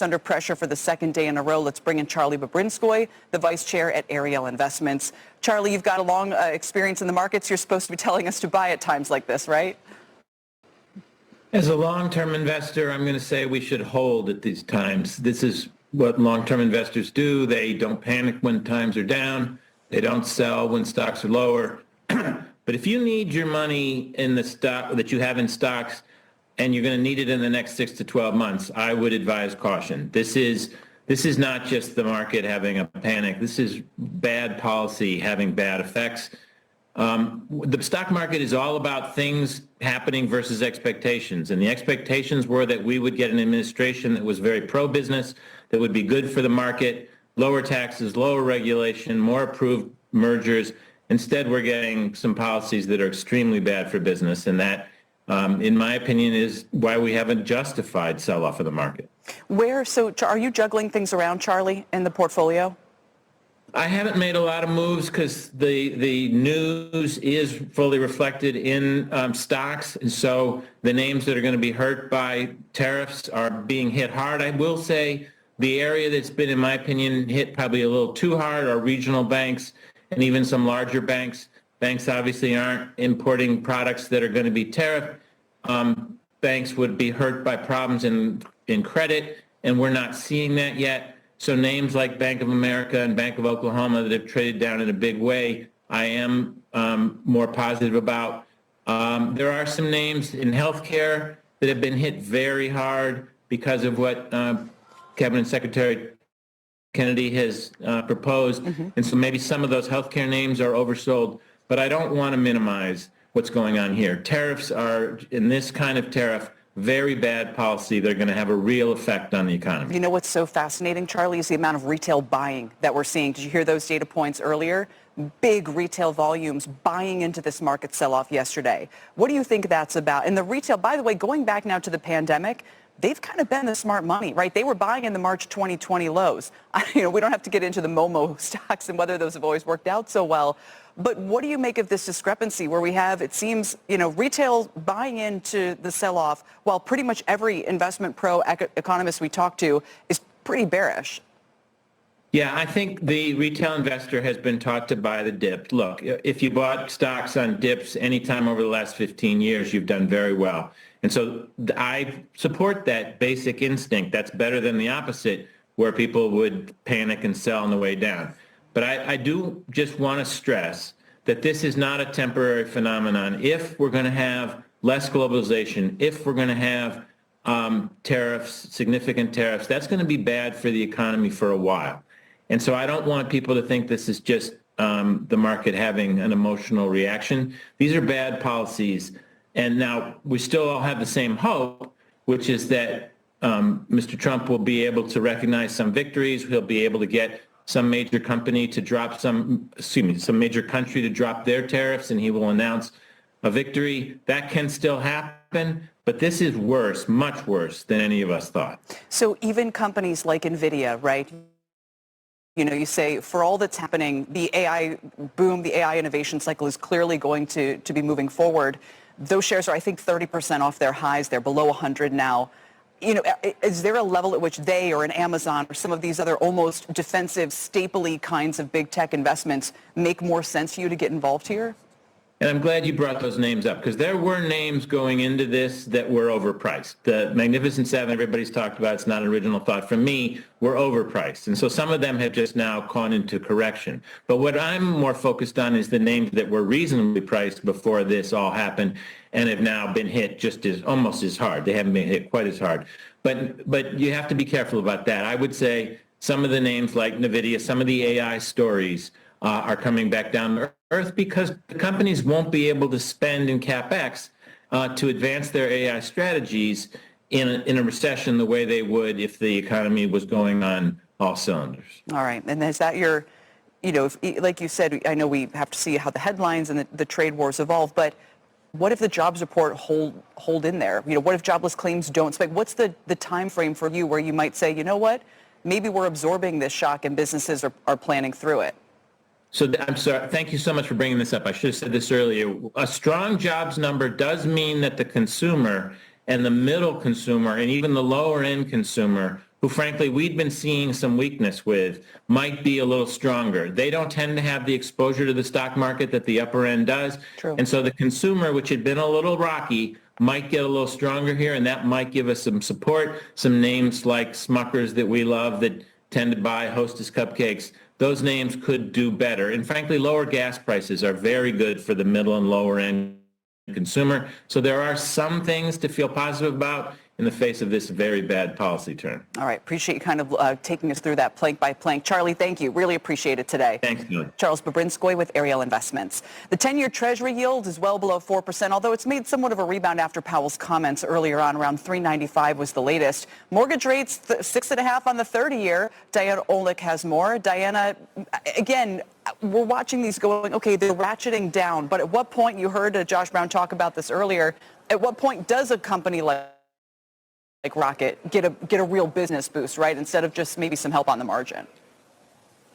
Stocks under pressure for the second day in a row. Let's bring in Charlie Babrinskoy, the vice chair at Ariel Investments. Charlie, you've got a long experience in the markets. You're supposed to be telling us to buy at times like this, right? As a long-term investor, I'm going to say we should hold at these times. This is what long-term investors do. They don't panic when times are down. They don't sell when stocks are lower. But if you need your money in the stock that you have in stocks and you're going to need it in the next 6 to 12 months, I would advise caution. This is not just the market having a panic. This is bad policy having bad effects. The stock market is all about things happening versus expectations. And the expectations were that we would get an administration that was very pro-business, that would be good for the market, lower taxes, lower regulation, more approved mergers. Instead, we're getting some policies that are extremely bad for business. And that, in my opinion, is why we haven't justified sell-off of the market. So are you juggling things around, Charlie, in the portfolio? I haven't made a lot of moves because the news is fully reflected in stocks. And so the names that are going to be hurt by tariffs are being hit hard. I will say the area that's been, in my opinion, hit probably a little too hard are regional banks and even some larger banks. Banks obviously aren't importing products that are going to be tariffed. Banks would be hurt by problems in credit, and we're not seeing that yet. So names like Bank of America and Bank of Oklahoma that have traded down in a big way, I am more positive about. There are some names in healthcare that have been hit very hard because of what Cabinet Secretary Kennedy has proposed. Mm-hmm. And so maybe some of those healthcare names are oversold, but I don't want to minimize what's going on here. Tariffs are, in this kind of tariff, very bad policy. They're going to have a real effect on the economy. You know what's so fascinating, Charlie, is the amount of retail buying that we're seeing. Did you hear those data points earlier? Big retail volumes buying into this market sell-off yesterday. What do you think that's about? And the retail, by the way, going back now to the pandemic, they've kind of been the smart money, right? They were buying in the March 2020 lows. We don't have to get into the Momo stocks and whether those have always worked out so well. But what do you make of this discrepancy where we have, it seems, retail buying into the sell-off while pretty much every investment pro economist we talk to is pretty bearish? Yeah, I think the retail investor has been taught to buy the dip. Look, if you bought stocks on dips anytime over the last 15 years, you've done very well. And so I support that basic instinct. That's better than the opposite, where people would panic and sell on the way down. But I do just want to stress that this is not a temporary phenomenon. If we're going to have less globalization, if we're going to have tariffs, significant tariffs, that's going to be bad for the economy for a while. And so I don't want people to think this is just the market having an emotional reaction. These are bad policies. And now we still all have the same hope, which is that Mr. Trump will be able to recognize some victories. He'll be able to get some major company to drop some major country to drop their tariffs, and he will announce a victory. That can still happen, but this is worse, much worse than any of us thought. So even companies like NVIDIA, right? You say for all that's happening, the AI boom, the AI innovation cycle is clearly going to be moving forward. Those shares are, I think, 30% off their highs. They're below 100 now. Is there a level at which they or an Amazon or some of these other almost defensive, staple-y kinds of big tech investments make more sense to you to get involved here? And I'm glad you brought those names up because there were names going into this that were overpriced. The Magnificent Seven, everybody's talked about, it's not an original thought from me, were overpriced. And so some of them have just now gone into correction. But what I'm more focused on is the names that were reasonably priced before this all happened and have now been hit almost as hard. They haven't been hit quite as hard. But you have to be careful about that. I would say some of the names like NVIDIA, some of the AI stories are coming back down to earth because the companies won't be able to spend in CapEx to advance their AI strategies in a recession the way they would if the economy was going on all cylinders. All right. And is that your, like you said, I know we have to see how the headlines and the trade wars evolve, but what if the jobs report hold in there? What if jobless claims don't spike? What's the time frame for you where you might say, you know what, maybe we're absorbing this shock and businesses are planning through it? So I'm sorry. Thank you so much for bringing this up. I should have said this earlier. A strong jobs number does mean that the consumer and the middle consumer and even the lower end consumer who frankly we'd been seeing some weakness with, might be a little stronger. They don't tend to have the exposure to the stock market that the upper end does. True. And so the consumer, which had been a little rocky, might get a little stronger here, and that might give us some support. Some names like Smucker's that we love that tend to buy Hostess cupcakes, those names could do better. And frankly, lower gas prices are very good for the middle and lower end consumer. So there are some things to feel positive about in the face of this very bad policy turn. All right. Appreciate you kind of taking us through that plank by plank. Charlie, thank you. Really appreciate it today. Thanks, Julie. Charles Babrinskoy with Ariel Investments. The 10-year Treasury yield is well below 4%, although it's made somewhat of a rebound after Powell's comments earlier on. Around 3.95 was the latest. Mortgage rates, 6.5 on the 30-year. Diana Olick has more. Diana, again, we're watching these going, okay, they're ratcheting down. But at what point, you heard Josh Brown talk about this earlier, at what point does a company like Rocket get a real business boost, right, instead of just maybe some help on the margin?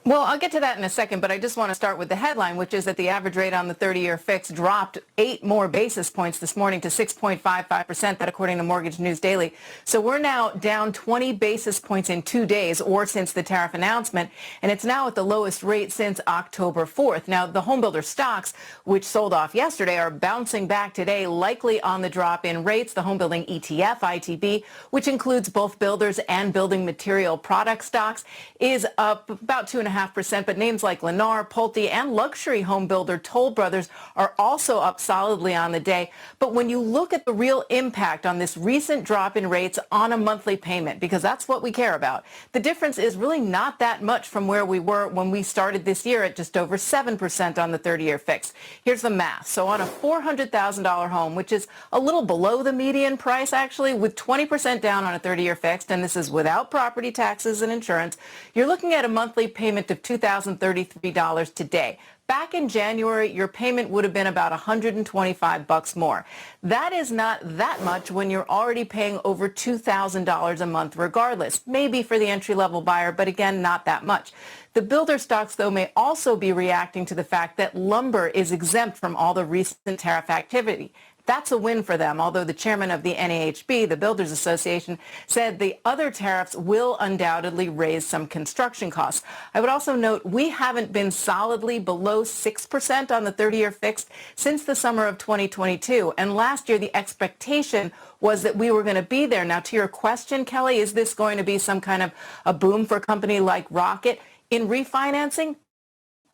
Well, I'll get to that in a second, but I just want to start with the headline, which is that the average rate on the 30-year fix dropped 8 more basis points this morning to 6.55%, that according to Mortgage News Daily. So we're now down 20 basis points in 2 days, or since the tariff announcement, and it's now at the lowest rate since October 4th. Now, the homebuilder stocks, which sold off yesterday, are bouncing back today, likely on the drop in rates. The homebuilding ETF, ITB, which includes both builders and building material product stocks, is up about 2.5%, but names like Lennar, Pulte, and luxury home builder Toll Brothers are also up solidly on the day. But when you look at the real impact on this recent drop in rates on a monthly payment, because that's what we care about, the difference is really not that much from where we were when we started this year at just over 7% on the 30-year fix. Here's the math. So on a $400,000 home, which is a little below the median price, actually, with 20% down on a 30-year fixed, and this is without property taxes and insurance, you're looking at a monthly payment of $2,033 today. Back in January, your payment would have been about $125 more. That is not that much when you're already paying over $2,000 a month regardless. Maybe for the entry-level buyer, but again, not that much. The builder stocks, though, may also be reacting to the fact that lumber is exempt from all the recent tariff activity. That's a win for them, although the chairman of the NAHB, the Builders Association, said the other tariffs will undoubtedly raise some construction costs. I would also note we haven't been solidly below 6% on the 30-year fixed since the summer of 2022. And last year, the expectation was that we were going to be there. Now, to your question, Kelly, is this going to be some kind of a boom for a company like Rocket? In refinancing,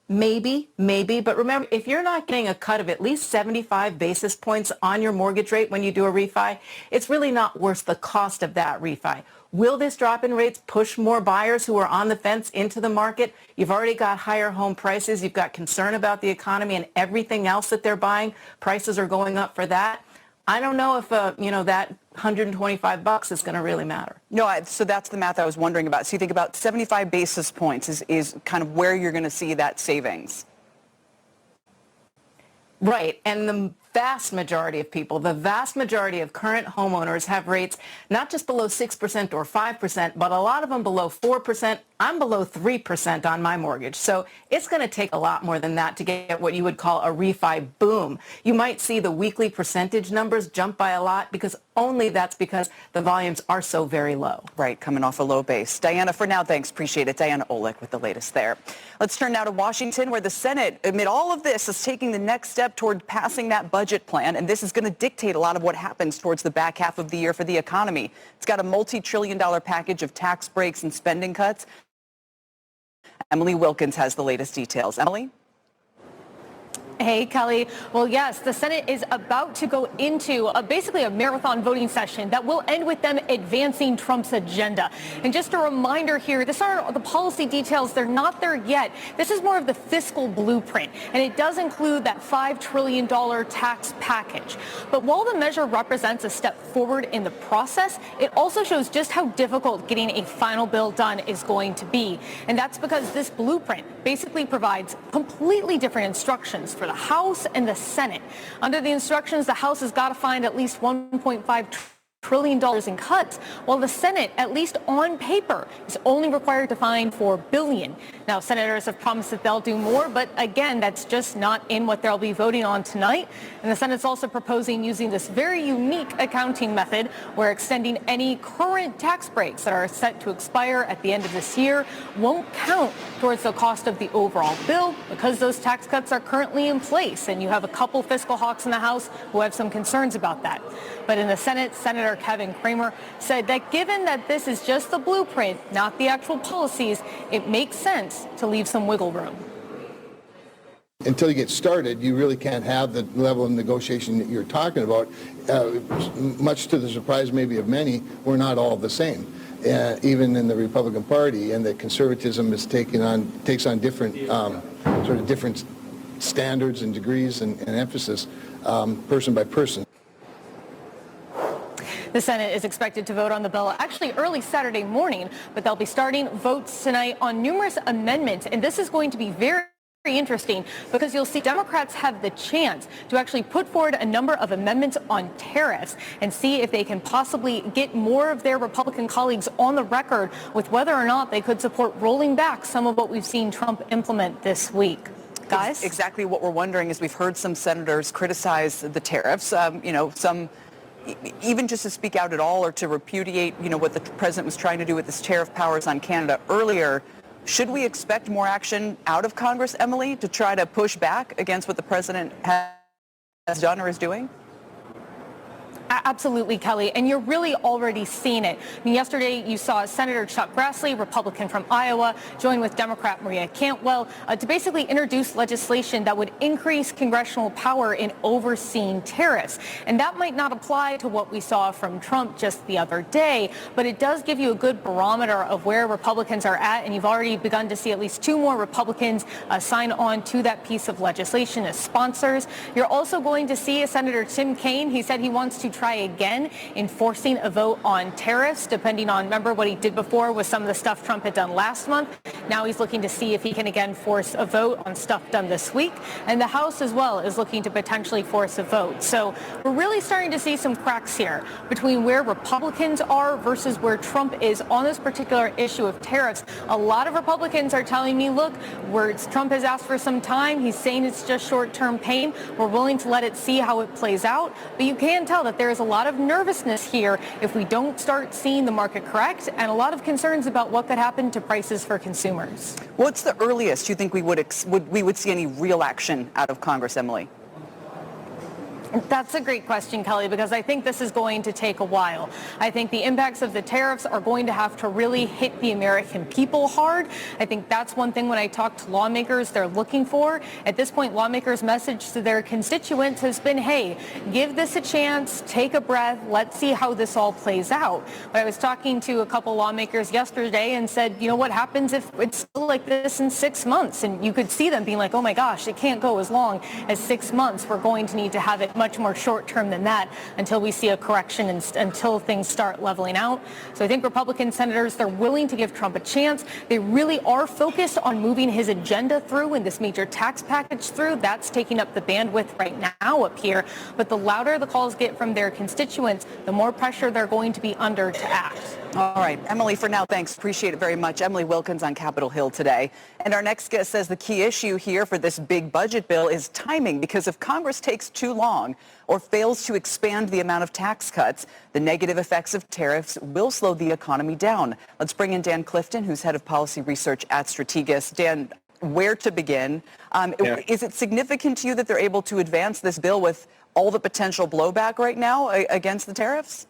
maybe, but remember, if you're not getting a cut of at least 75 basis points on your mortgage rate when you do a refi, it's really not worth the cost of that refi. Will this drop in rates push more buyers who are on the fence into the market? You've already got higher home prices. You've got concern about the economy and everything else that they're buying. Prices are going up for that. I don't know if, that $125 is going to really matter. No, so that's the math I was wondering about. So you think about 75 basis points is kind of where you're going to see that savings. Right. And the vast majority of people, the vast majority of current homeowners have rates not just below 6% or 5%, but a lot of them below 4%. I'm below 3% on my mortgage. So it's going to take a lot more than that to get what you would call a refi boom. You might see the weekly percentage numbers jump by a lot because that's because the volumes are so very low. Right, coming off a low base. Diana, for now, thanks. Appreciate it. Diana Olick with the latest there. Let's turn now to Washington, where the Senate, amid all of this, is taking the next step toward passing that budget plan. And this is going to dictate a lot of what happens towards the back half of the year for the economy. It's got a multi-trillion-dollar package of tax breaks and spending cuts. Emily Wilkins has the latest details. Emily? Hey, Kelly. Well, yes, the Senate is about to go into basically a marathon voting session that will end with them advancing Trump's agenda. And just a reminder here, these aren't the policy details. They're not there yet. This is more of the fiscal blueprint, and it does include that $5 trillion tax package. But while the measure represents a step forward in the process, it also shows just how difficult getting a final bill done is going to be. And that's because this blueprint basically provides completely different instructions for the House and the Senate. Under the instructions, the House has got to find at least $1.5 trillion in cuts, while the Senate, at least on paper, is only required to find $4 billion. Now, senators have promised that they'll do more, but again, that's just not in what they'll be voting on tonight. And the Senate's also proposing using this very unique accounting method where extending any current tax breaks that are set to expire at the end of this year won't count towards the cost of the overall bill because those tax cuts are currently in place. And you have a couple fiscal hawks in the House who have some concerns about that. But in the Senate, Senator Kevin Cramer said that given that this is just the blueprint, not the actual policies, it makes sense to leave some wiggle room. Until you get started, you really can't have the level of negotiation that you're talking about. Much to the surprise maybe of many, we're not all the same. Even in the Republican Party, and that conservatism is takes on different sort of different standards and degrees and emphasis person by person. The Senate is expected to vote on the bill actually early Saturday morning, but they'll be starting votes tonight on numerous amendments, and this is going to be very interesting because you'll see Democrats have the chance to actually put forward a number of amendments on tariffs and see if they can possibly get more of their Republican colleagues on the record with whether or not they could support rolling back some of what we've seen Trump implement this week. Guys? Exactly what we're wondering is we've heard some senators criticize the tariffs, some even just to speak out at all or to repudiate, what the president was trying to do with his tariff powers on Canada earlier. Should we expect more action out of Congress, Emily, to try to push back against what the president has done or is doing? Absolutely, Kelly. And you're really already seeing it. I mean, yesterday you saw Senator Chuck Grassley, Republican from Iowa, join with Democrat Maria Cantwell to basically introduce legislation that would increase congressional power in overseeing tariffs. And that might not apply to what we saw from Trump just the other day, but it does give you a good barometer of where Republicans are at. And you've already begun to see at least two more Republicans sign on to that piece of legislation as sponsors. You're also going to see Senator Tim Kaine. He said he wants to try again enforcing a vote on tariffs, depending on, remember what he did before with some of the stuff Trump had done last month. Now he's looking to see if he can again force a vote on stuff done this week. And the House as well is looking to potentially force a vote. So we're really starting to see some cracks here between where Republicans are versus where Trump is on this particular issue of tariffs. A lot of Republicans are telling me, look, Trump has asked for some time. He's saying it's just short-term pain. We're willing to let it see how it plays out. But you can tell that there is a lot of nervousness here if we don't start seeing the market correct, and a lot of concerns about what could happen to prices for consumers. What's the earliest you think we would see any real action out of Congress, Emily? That's a great question, Kelly, because I think this is going to take a while. I think the impacts of the tariffs are going to have to really hit the American people hard. I think that's one thing when I talk to lawmakers they're looking for. At this point, lawmakers' message to their constituents has been, hey, give this a chance, take a breath, let's see how this all plays out. But I was talking to a couple lawmakers yesterday and said, what happens if it's still like this in 6 months? And you could see them being like, oh my gosh, it can't go as long as 6 months. We're going to need to have it much more short term than that until we see a correction and until things start leveling out. So I think Republican senators, they're willing to give Trump a chance. They really are focused on moving his agenda through and this major tax package through. That's taking up the bandwidth right now up here. But the louder the calls get from their constituents, the more pressure they're going to be under to act. All right, Emily, for now, thanks. Appreciate it very much. Emily Wilkins on Capitol Hill today. And our next guest says the key issue here for this big budget bill is timing, because if Congress takes too long or fails to expand the amount of tax cuts, the negative effects of tariffs will slow the economy down. Let's bring in Dan Clifton, who's head of policy research at Strategas. Dan, where to begin? Is it significant to you that they're able to advance this bill with all the potential blowback right now against the tariffs?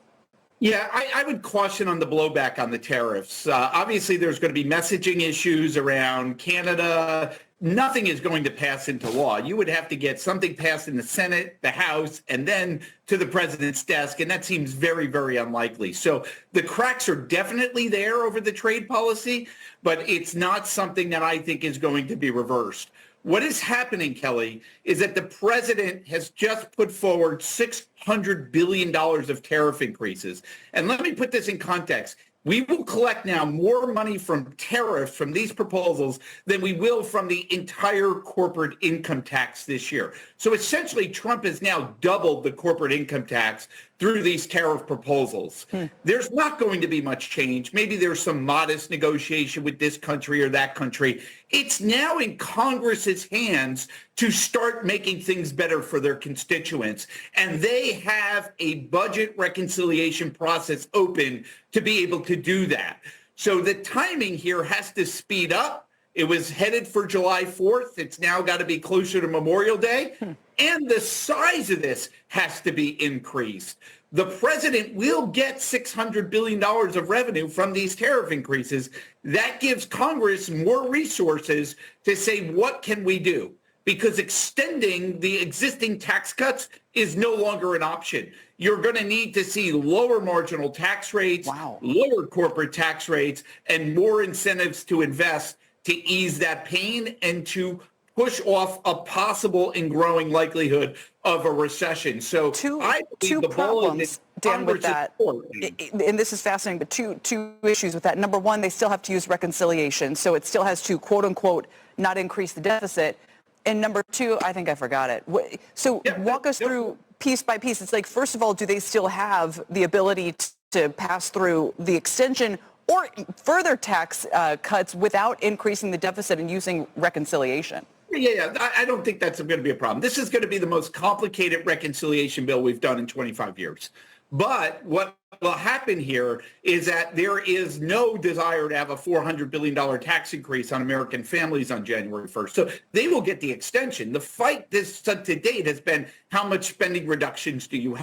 Yeah, I would caution on the blowback on the tariffs. Obviously, there's going to be messaging issues around Canada. Nothing is going to pass into law. You would have to get something passed in the Senate, the House, and then to the president's desk, and that seems very, very unlikely. So the cracks are definitely there over the trade policy, but it's not something that I think is going to be reversed. What is happening, Kelly, is that the president has just put forward $600 billion of tariff increases. And let me put this in context. We will collect now more money from tariffs from these proposals than we will from the entire corporate income tax this year. So essentially, Trump has now doubled the corporate income tax through these tariff proposals. There's not going to be much change. Maybe there's some modest negotiation with this country or that country. It's now in Congress's hands to start making things better for their constituents. And they have a budget reconciliation process open to be able to do that. So the timing here has to speed up. It was headed for July 4th. It's now got to be closer to Memorial Day. And the size of this has to be increased. The president will get $600 billion of revenue from these tariff increases. That gives Congress more resources to say, what can we do? Because extending the existing tax cuts is no longer an option. You're going to need to see lower marginal tax rates, lower corporate tax rates, and more incentives to invest to ease that pain and to push off a possible and growing likelihood of a recession. So I believe the ball is Dan, with that, and this is fascinating, but two issues with that. Number one, they still have to use reconciliation, so it still has to, quote unquote, not increase the deficit. And number two, I think I forgot it. So walk us through piece by piece. It's like, first of all, do they still have the ability to pass through the extension or further tax cuts without increasing the deficit and using reconciliation? Yeah, I don't think that's going to be a problem. This is going to be the most complicated reconciliation bill we've done in 25 years. But what will happen here is that there is no desire to have a $400 billion tax increase on American families on January 1st. So they will get the extension. The fight to date has been, how much spending reductions do you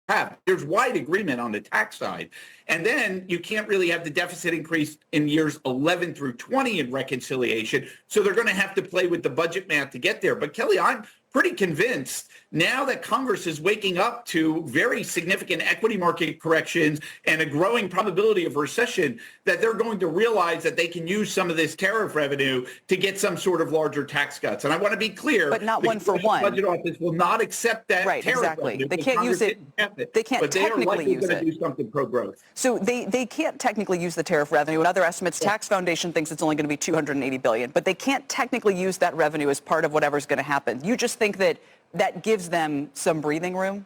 have? There's wide agreement on the tax side. And then you can't really have the deficit increase in years 11 through 20 in reconciliation. So they're going to have to play with the budget math to get there. But Kelly, I'm pretty convinced now that Congress is waking up to very significant equity market corrections and a growing probability of recession, that they're going to realize that they can use some of this tariff revenue to get some sort of larger tax cuts. And I want to be clear, but not one for one. The Budget Office will not accept that right, tariff exactly. revenue. They can't use it. They can't but technically they are likely use going it. to do something pro-growth. So they can't technically use the tariff revenue. In other estimates, Tax Foundation thinks it's only going to be $280 billion, but they can't technically use that revenue as part of whatever's going to happen. You just think that that gives them some breathing room?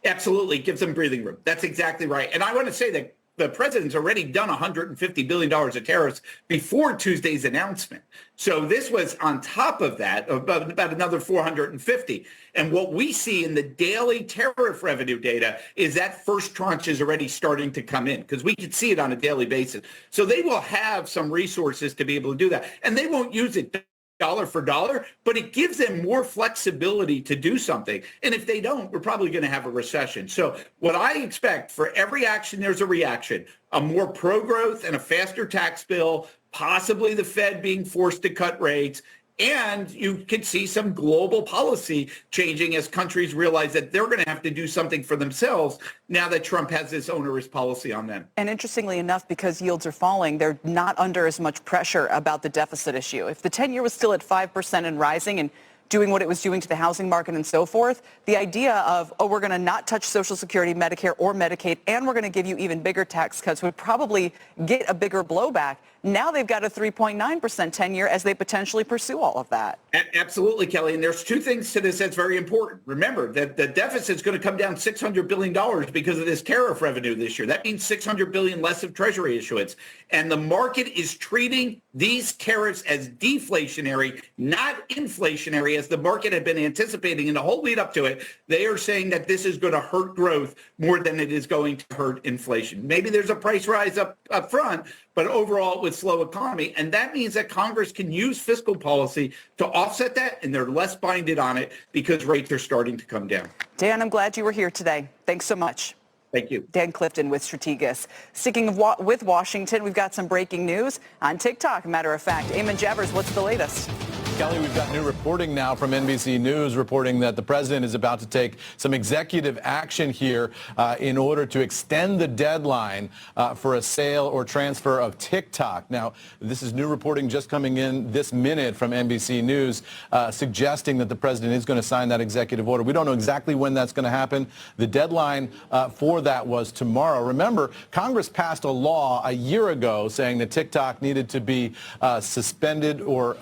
Absolutely, gives them breathing room. That's exactly right. And I want to say that the president's already done $150 billion of tariffs before Tuesday's announcement. So this was on top of that, about another 450. And what we see in the daily tariff revenue data is that first tranche is already starting to come in, because we can see it on a daily basis. So they will have some resources to be able to do that. And they won't use it dollar for dollar, but it gives them more flexibility to do something. And if they don't, we're probably going to have a recession. So what I expect, for every action, there's a reaction, a more pro-growth and a faster tax bill, possibly the Fed being forced to cut rates. And you can see some global policy changing as countries realize that they're going to have to do something for themselves now that Trump has this onerous policy on them. And interestingly enough, because yields are falling, they're not under as much pressure about the deficit issue. If the 10-year was still at 5% and rising and doing what it was doing to the housing market and so forth, the idea of, oh, we're going to not touch Social Security, Medicare, or Medicaid, and we're going to give you even bigger tax cuts would probably get a bigger blowback. Now they've got a 3.9% 10-year as they potentially pursue all of that. Absolutely, Kelly. And there's two things to this that's very important. Remember that the deficit is going to come down $600 billion because of this tariff revenue this year. That means $600 billion less of Treasury issuance. And the market is treating these tariffs as deflationary, not inflationary, as the market had been anticipating in the whole lead up to it. They are saying that this is going to hurt growth more than it is going to hurt inflation. Maybe there's a price rise up front, but overall with slow economy. And that means that Congress can use fiscal policy to offset that, and they're less binded on it because rates are starting to come down. Dan, I'm glad you were here today. Thanks so much. Thank you. Dan Clifton with Strategas. Sticking with Washington, we've got some breaking news on TikTok, matter of fact. Eamon Javers, what's the latest? Kelly, we've got new reporting now from NBC News reporting that the president is about to take some executive action here in order to extend the deadline for a sale or transfer of TikTok. Now, this is new reporting just coming in this minute from NBC News suggesting that the president is going to sign that executive order. We don't know exactly when that's going to happen. The deadline for that was tomorrow. Remember, Congress passed a law a year ago saying that TikTok needed to be suspended or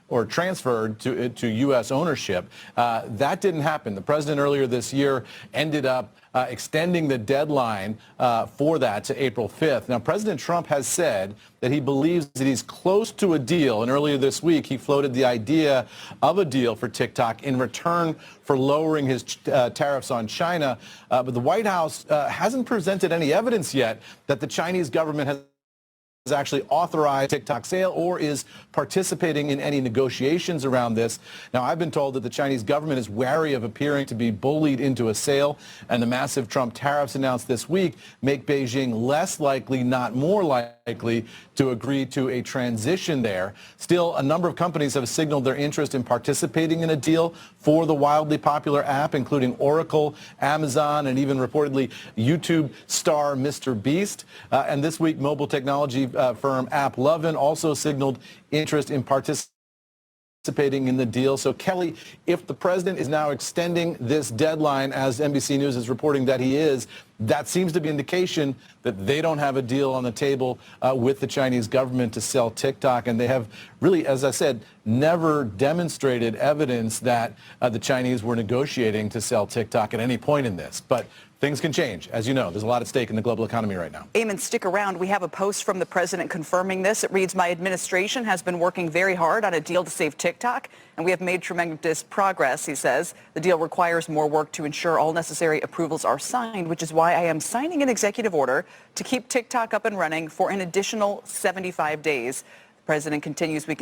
or transferred to U.S. ownership. That didn't happen. The president earlier this year ended up extending the deadline for that to April 5th. Now, President Trump has said that he believes that he's close to a deal, and earlier this week he floated the idea of a deal for TikTok in return for lowering his tariffs on China. But the White House hasn't presented any evidence yet that the Chinese government has actually authorized TikTok sale or is participating in any negotiations around this. Now, I've been told that the Chinese government is wary of appearing to be bullied into a sale, and the massive Trump tariffs announced this week make Beijing less likely, not more likely, to agree to a transition there. Still, a number of companies have signaled their interest in participating in a deal for the wildly popular app, including Oracle, Amazon, and even reportedly YouTube star Mr. Beast. And this week, mobile technology firm AppLovin also signaled interest in participating in the deal. So, Kelly, if the president is now extending this deadline, as NBC News is reporting that he is, that seems to be indication that they don't have a deal on the table with the Chinese government to sell TikTok. And they have really, as I said, never demonstrated evidence that the Chinese were negotiating to sell TikTok at any point in this. But things can change. As you know, there's a lot at stake in the global economy right now. Eamon, stick around. We have a post from the president confirming this. It reads, "My administration has been working very hard on a deal to save TikTok, and we have made tremendous progress," he says. "The deal requires more work to ensure all necessary approvals are signed, which is why I am signing an executive order to keep TikTok up and running for an additional 75 days. The president continues, we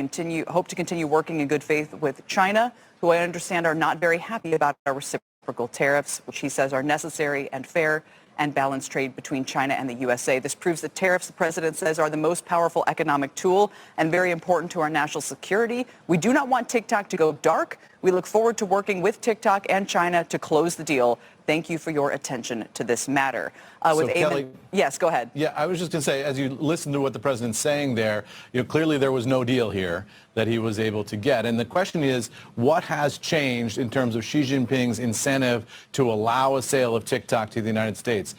hope to continue working in good faith with China, who I understand are not very happy about our reciprocal tariffs, which he says are necessary and fair and balanced trade between China and the USA. This proves that tariffs, the president says, are the most powerful economic tool and very important to our national security. We do not want TikTok to go dark. We look forward to working with TikTok and China to close the deal. Thank you for your attention to this matter." So, Kelly, yes, go ahead. Yeah, I was just going to say, as you listen to what the president's saying there, clearly there was no deal here that he was able to get. And the question is, what has changed in terms of Xi Jinping's incentive to allow a sale of TikTok to the United States?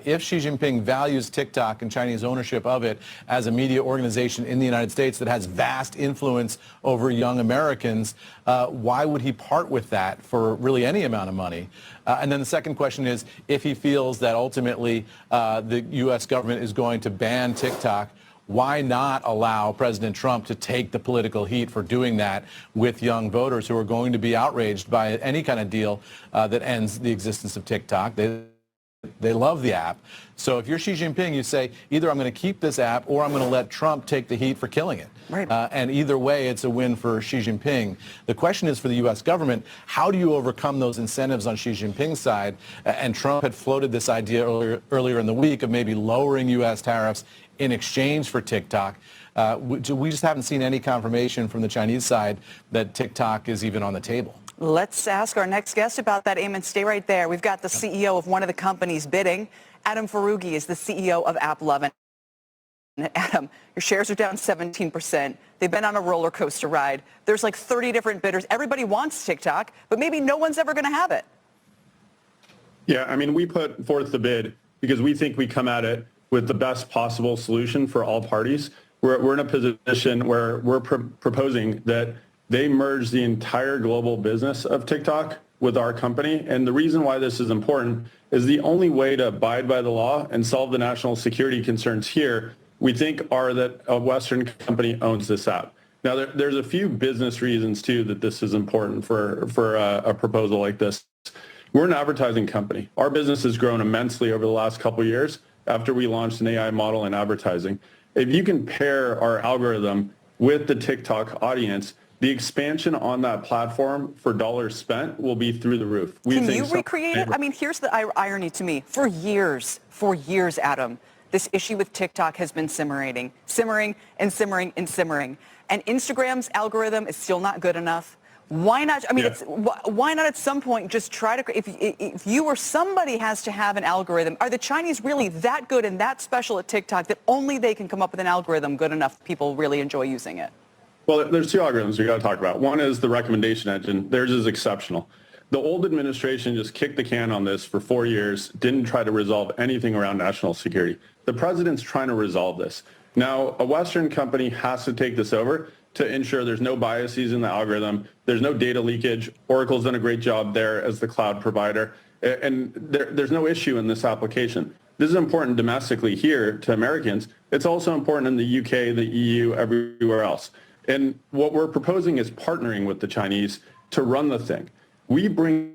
If Xi Jinping values TikTok and Chinese ownership of it as a media organization in the United States that has vast influence over young Americans, why would he part with that for really any amount of money? And then the second question is, if he feels that ultimately the U.S. government is going to ban TikTok, why not allow President Trump to take the political heat for doing that with young voters who are going to be outraged by any kind of deal that ends the existence of TikTok? They love the app. So if you're Xi Jinping, you say, either I'm going to keep this app or I'm going to let Trump take the heat for killing it. Right. And either way, it's a win for Xi Jinping. The question is for the U.S. government, how do you overcome those incentives on Xi Jinping's side? And Trump had floated this idea earlier in the week of maybe lowering U.S. tariffs in exchange for TikTok. We just haven't seen any confirmation from the Chinese side that TikTok is even on the table. Let's ask our next guest about that. Eamon, stay right there. We've got the CEO of one of the companies bidding. Adam Foroughi is the CEO of AppLovin. Adam, your shares are down 17%. They've been on a roller coaster ride. There's like 30 different bidders. Everybody wants TikTok, but maybe no one's ever going to have it. Yeah, I mean, we put forth the bid because we think we come at it with the best possible solution for all parties. We're in a position where we're proposing that they merge the entire global business of TikTok with our company. And the reason why this is important is the only way to abide by the law and solve the national security concerns here, we think, are that a Western company owns this app. Now, there's a few business reasons, too, that this is important for a proposal like this. We're an advertising company. Our business has grown immensely over the last couple of years after we launched an AI model in advertising. If you can pair our algorithm with the TikTok audience, the expansion on that platform for dollars spent will be through the roof. Can you recreate it? I mean, here's the irony to me. For years, Adam, this issue with TikTok has been simmering. And Instagram's algorithm is still not good enough. Why not? I mean, why not at some point just try to, if you or somebody has to have an algorithm, are the Chinese really that good and that special at TikTok that only they can come up with an algorithm good enough people really enjoy using it? Well, there's two algorithms we got to talk about. One is the recommendation engine. Theirs is exceptional. The old administration just kicked the can on this for 4 years, didn't try to resolve anything around national security. The president's trying to resolve this. Now, a Western company has to take this over to ensure there's no biases in the algorithm, there's no data leakage. Oracle's done a great job there as the cloud provider, and there's no issue in this application. This is important domestically here to Americans. It's also important in the UK, the EU, everywhere else. And what we're proposing is partnering with the Chinese to run the thing. We bring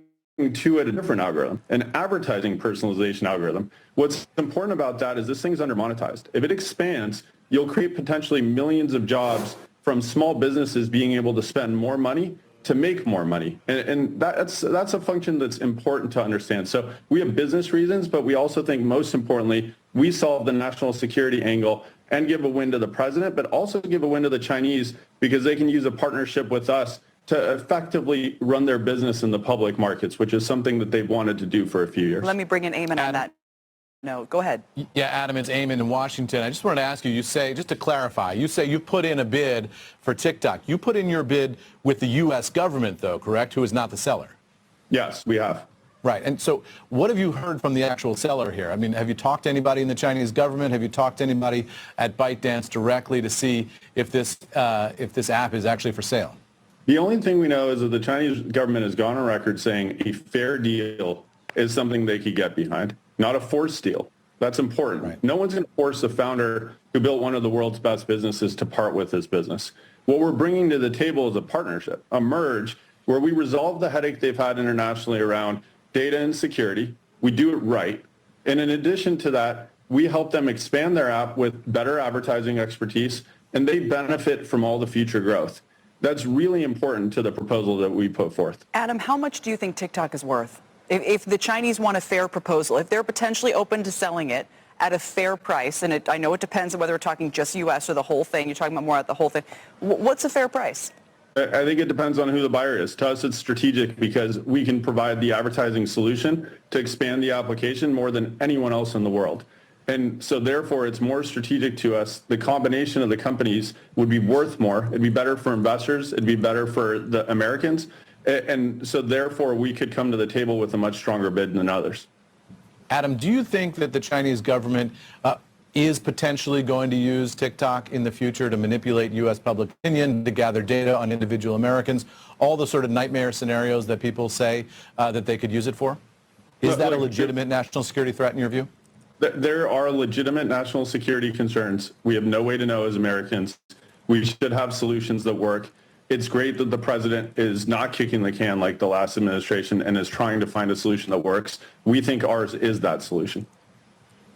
to it a different algorithm, an advertising personalization algorithm. What's important about that is this thing's under-monetized. If it expands, you'll create potentially millions of jobs from small businesses being able to spend more money to make more money. And that's a function that's important to understand. So we have business reasons, but we also think most importantly, we solve the national security angle and give a win to the president, but also give a win to the Chinese because they can use a partnership with us to effectively run their business in the public markets, which is something that they've wanted to do for a few years. Let me bring in Eamon on that. No, go ahead. Yeah, Adam, it's Eamon in Washington. I just wanted to ask you, you say, just to clarify, you say you put in a bid for TikTok. You put in your bid with the U.S. government, though, correct, who is not the seller? Yes, we have. Right. And so what have you heard from the actual seller here? I mean, have you talked to anybody in the Chinese government? Have you talked to anybody at ByteDance directly to see if this app is actually for sale? The only thing we know is that the Chinese government has gone on record saying a fair deal is something they could get behind, not a forced deal. That's important. Right. No one's going to force the founder who built one of the world's best businesses to part with his business. What we're bringing to the table is a partnership, a merge, where we resolve the headache they've had internationally around data and security. We do it right. And in addition to that, we help them expand their app with better advertising expertise, and they benefit from all the future growth. That's really important to the proposal that we put forth. Adam, how much do you think TikTok is worth? If the Chinese want a fair proposal, if they're potentially open to selling it at a fair price, and I know it depends on whether we're talking just U.S. or the whole thing, you're talking about more at the whole thing, what's a fair price? I think it depends on who the buyer is. To us, it's strategic because we can provide the advertising solution to expand the application more than anyone else in the world. And so therefore, it's more strategic to us. The combination of the companies would be worth more. It'd be better for investors. It'd be better for the Americans. And so therefore, we could come to the table with a much stronger bid than others. Adam, do you think that the Chinese government is potentially going to use TikTok in the future to manipulate U.S. public opinion, to gather data on individual Americans, all the sort of nightmare scenarios that people say that they could use it for? Is that a legitimate national security threat in your view? There are legitimate national security concerns. We have no way to know as Americans. We should have solutions that work. It's great that the president is not kicking the can like the last administration and is trying to find a solution that works. We think ours is that solution.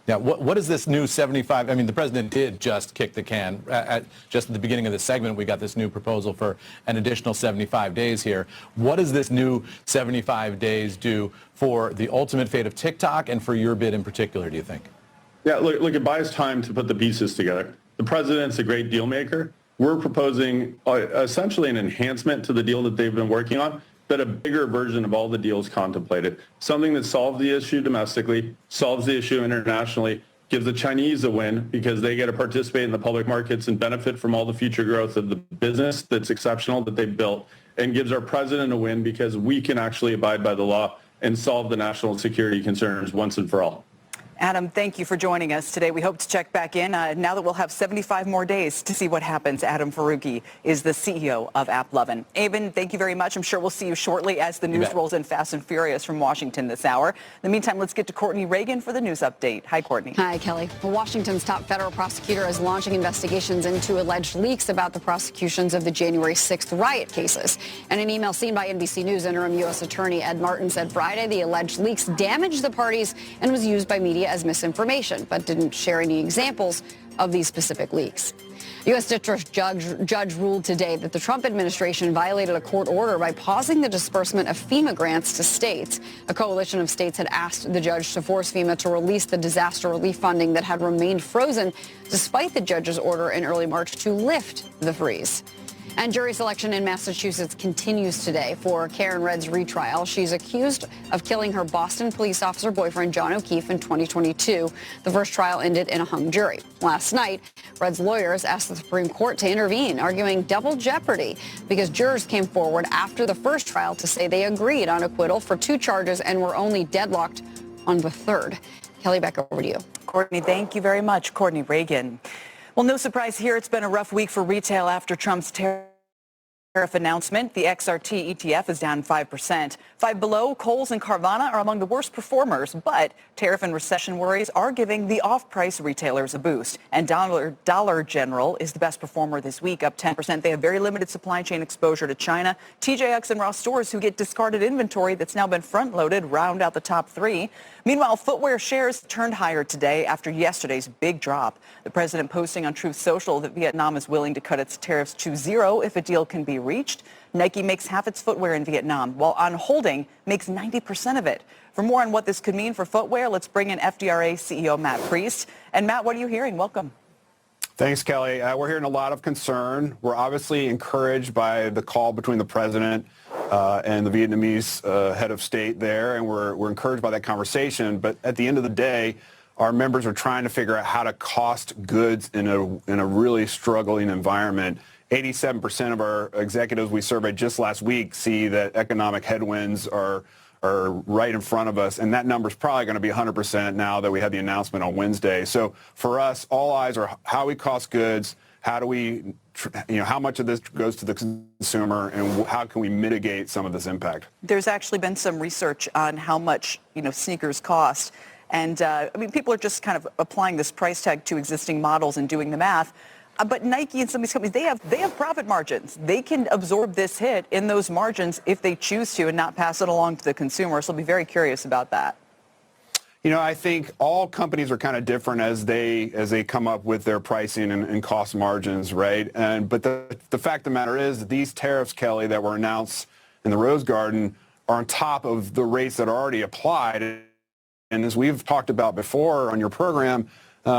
Now, what is this new 75? I mean, the president did just kick the can. Just at the beginning of this segment, we got this new proposal for an additional 75 days here. What does this new 75 days do for the ultimate fate of TikTok and for your bid in particular, do you think? Yeah, look, it buys time to put the pieces together. The president's a great deal maker. We're proposing essentially an enhancement to the deal that they've been working on, but a bigger version of all the deals contemplated. Something that solves the issue domestically, solves the issue internationally, gives the Chinese a win because they get to participate in the public markets and benefit from all the future growth of the business that's exceptional that they've built, and gives our president a win because we can actually abide by the law and solve the national security concerns once and for all. Adam, thank you for joining us today. We hope to check back in now that we'll have 75 more days to see what happens. Adam Faruqi is the CEO of AppLovin. Eamon, thank you very much. I'm sure we'll see you shortly as the news rolls in fast and furious from Washington this hour. In the meantime, let's get to Courtney Reagan for the news update. Hi, Courtney. Hi, Kelly. Well, Washington's top federal prosecutor is launching investigations into alleged leaks about the prosecutions of the January 6th riot cases. In an email seen by NBC News, interim U.S. Attorney Ed Martin said Friday the alleged leaks damaged the parties and was used by media as misinformation, but didn't share any examples of these specific leaks. U.S. District Judge ruled today that the Trump administration violated a court order by pausing the disbursement of FEMA grants to states. A coalition of states had asked the judge to force FEMA to release the disaster relief funding that had remained frozen despite the judge's order in early March to lift the freeze. And jury selection in Massachusetts continues today for Karen Redd's retrial. She's accused of killing her Boston police officer boyfriend, John O'Keefe, in 2022. The first trial ended in a hung jury. Last night, Redd's lawyers asked the Supreme Court to intervene, arguing double jeopardy because jurors came forward after the first trial to say they agreed on acquittal for 2 charges and were only deadlocked on the third. Kelly, back over to you. Courtney, thank you very much. Courtney Reagan. Well, no surprise here. It's been a rough week for retail after Trump's tariff announcement. The XRT ETF is down 5%. Five Below, Kohl's, and Carvana are among the worst performers, but tariff and recession worries are giving the off-price retailers a boost. And Dollar General is the best performer this week, up 10%. They have very limited supply chain exposure to China. TJX and Ross Stores, who get discarded inventory that's now been front-loaded, round out the top three. Meanwhile, footwear shares turned higher today after yesterday's big drop. The president posting on Truth Social that Vietnam is willing to cut its tariffs to zero if a deal can be reached. Nike makes half its footwear in Vietnam, while On Holding makes 90% of it. For more on what this could mean for footwear, let's bring in FDRA CEO Matt Priest. And Matt, what are you hearing? Welcome. Thanks, Kelly. We're hearing a lot of concern. We're obviously encouraged by the call between the president and the Vietnamese head of state there, and we're encouraged by that conversation. But at the end of the day, our members are trying to figure out how to cost goods in a really struggling environment. 87% of our executives we surveyed just last week see that economic headwinds are right in front of us, and that number is probably going to be 100% now that we had the announcement on Wednesday. So for us, all eyes are how we cost goods, how do we, how much of this goes to the consumer, and how can we mitigate some of this impact? There's actually been some research on how much, sneakers cost. And people are just kind of applying this price tag to existing models and doing the math. But Nike and some of these companies, they have profit margins. They can absorb this hit in those margins if they choose to and not pass it along to the consumer. So I'll be very curious about that. I think all companies are kind of different as they come up with their pricing and cost margins, right? But the fact of the matter is that these tariffs, Kelly, that were announced in the Rose Garden are on top of the rates that are already applied. And as we've talked about before on your program,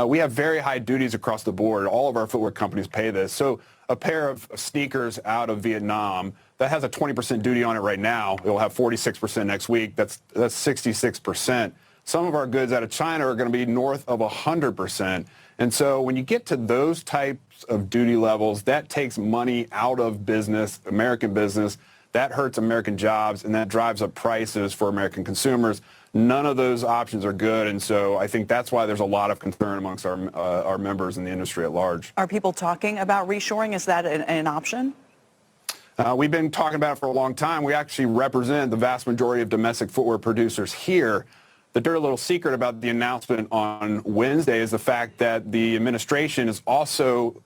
we have very high duties across the board. All of our footwear companies pay this. So a pair of sneakers out of Vietnam that has a 20% duty on it right now, it will have 46% next week. That's 66%. Some of our goods out of China are going to be north of 100%. And so when you get to those types of duty levels, that takes money out of business, American business. That hurts American jobs, and that drives up prices for American consumers. None of those options are good, and so I think that's why there's a lot of concern amongst our members in the industry at large. Are people talking about reshoring? Is that an option? We've been talking about it for a long time. We actually represent the vast majority of domestic footwear producers here. The dirty little secret about the announcement on Wednesday is the fact that the administration is also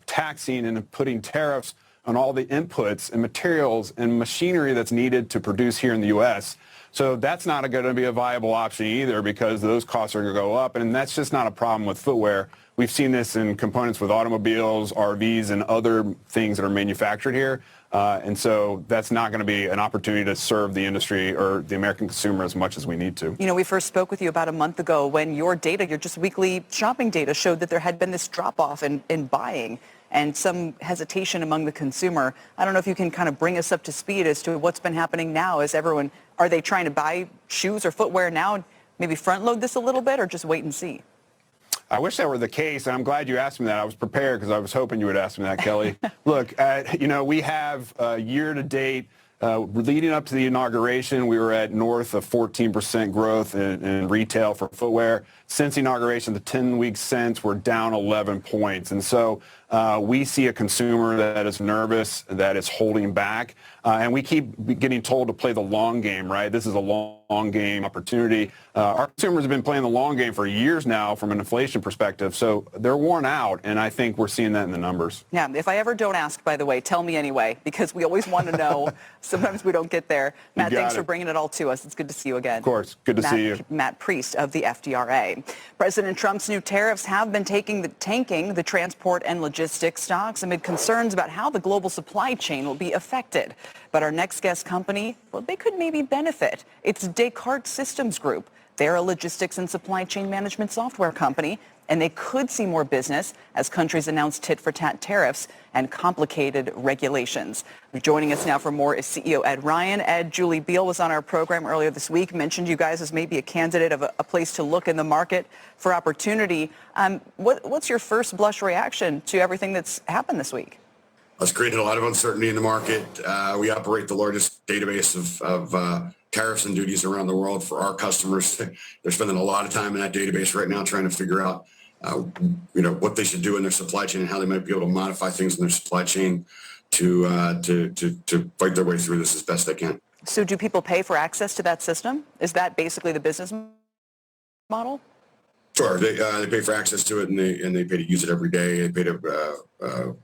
taxing and putting tariffs on all the inputs and materials and machinery that's needed to produce here in the U.S. So that's not going to be a viable option either, because those costs are going to go up, and that's just not a problem with footwear. We've seen this in components with automobiles, RVs, and other things that are manufactured here. And so that's not going to be an opportunity to serve the industry or the American consumer as much as we need to. We first spoke with you about a month ago when your data, your just weekly shopping data, showed that there had been this drop-off in buying and some hesitation among the consumer. I don't know if you can kind of bring us up to speed as to what's been happening now. Are they trying to buy shoes or footwear now and maybe front load this a little bit, or just wait and see? I wish that were the case, and I'm glad you asked me that. I was prepared because I was hoping you would ask me that, Kelly. Look, we have year to date, leading up to the inauguration, we were at north of 14% growth in retail for footwear. Since inauguration, the 10 weeks since, we're down 11 points. And so we see a consumer that is nervous, that is holding back. And we keep getting told to play the long game, right? This is a long game opportunity. Our consumers have been playing the long game for years now from an inflation perspective. So they're worn out, and I think we're seeing that in the numbers. Yeah, if I ever don't ask, by the way, tell me anyway, because we always want to know. Sometimes we don't get there. Matt, thanks for bringing it all to us. It's good to see you again. Of course. Good to see you. Matt Priest of the FDRA. President Trump's new tariffs have been tanking the transport and logistics stocks amid concerns about how the global supply chain will be affected. But our next guest company, well, they could maybe benefit. It's Descartes Systems Group. They're a logistics and supply chain management software company, and they could see more business as countries announce tit-for-tat tariffs and complicated regulations. Joining us now for more is CEO Ed Ryan. Ed, Julie Beal was on our program earlier this week, mentioned you guys as maybe a candidate of a place to look in the market for opportunity. What's your first blush reaction to everything that's happened this week? It's created a lot of uncertainty in the market. We operate the largest database of tariffs and duties around the world for our customers. They're spending a lot of time in that database right now trying to figure out what they should do in their supply chain and how they might be able to modify things in their supply chain to fight their way through this as best they can. So do people pay for access to that system? Is that basically the business model? Sure. They pay for access to it, and they pay to use it every day. They pay to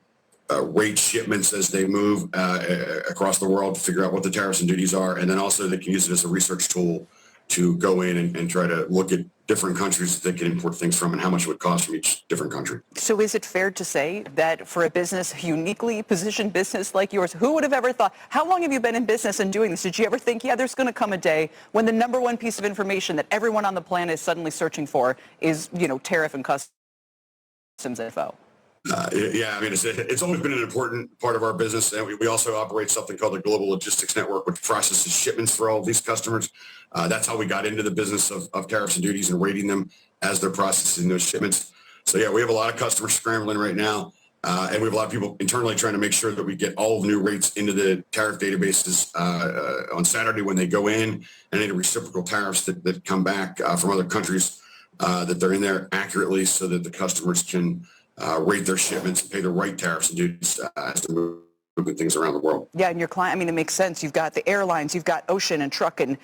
rate shipments as they move across the world to figure out what the tariffs and duties are. And then also they can use it as a research tool to go in and try to look at different countries that they can import things from and how much it would cost from each different country. So is it fair to say that for a business, uniquely positioned business like yours, who would have ever thought, how long have you been in business and doing this? Did you ever think, yeah, there's going to come a day when the number one piece of information that everyone on the planet is suddenly searching for is, tariff and customs info? Yeah, I mean, it's always been an important part of our business. And we also operate something called the Global Logistics Network, which processes shipments for all of these customers. That's how we got into the business of tariffs and duties and rating them as they're processing those shipments. So, yeah, we have a lot of customers scrambling right now. And we have a lot of people internally trying to make sure that we get all of the new rates into the tariff databases on Saturday when they go in, and any reciprocal tariffs that come back from other countries, that they're in there accurately so that the customers can rate their shipments and pay the right tariffs and duties as they're moving things around the world. Yeah, and your client, I mean, it makes sense. You've got the airlines, you've got ocean and truck and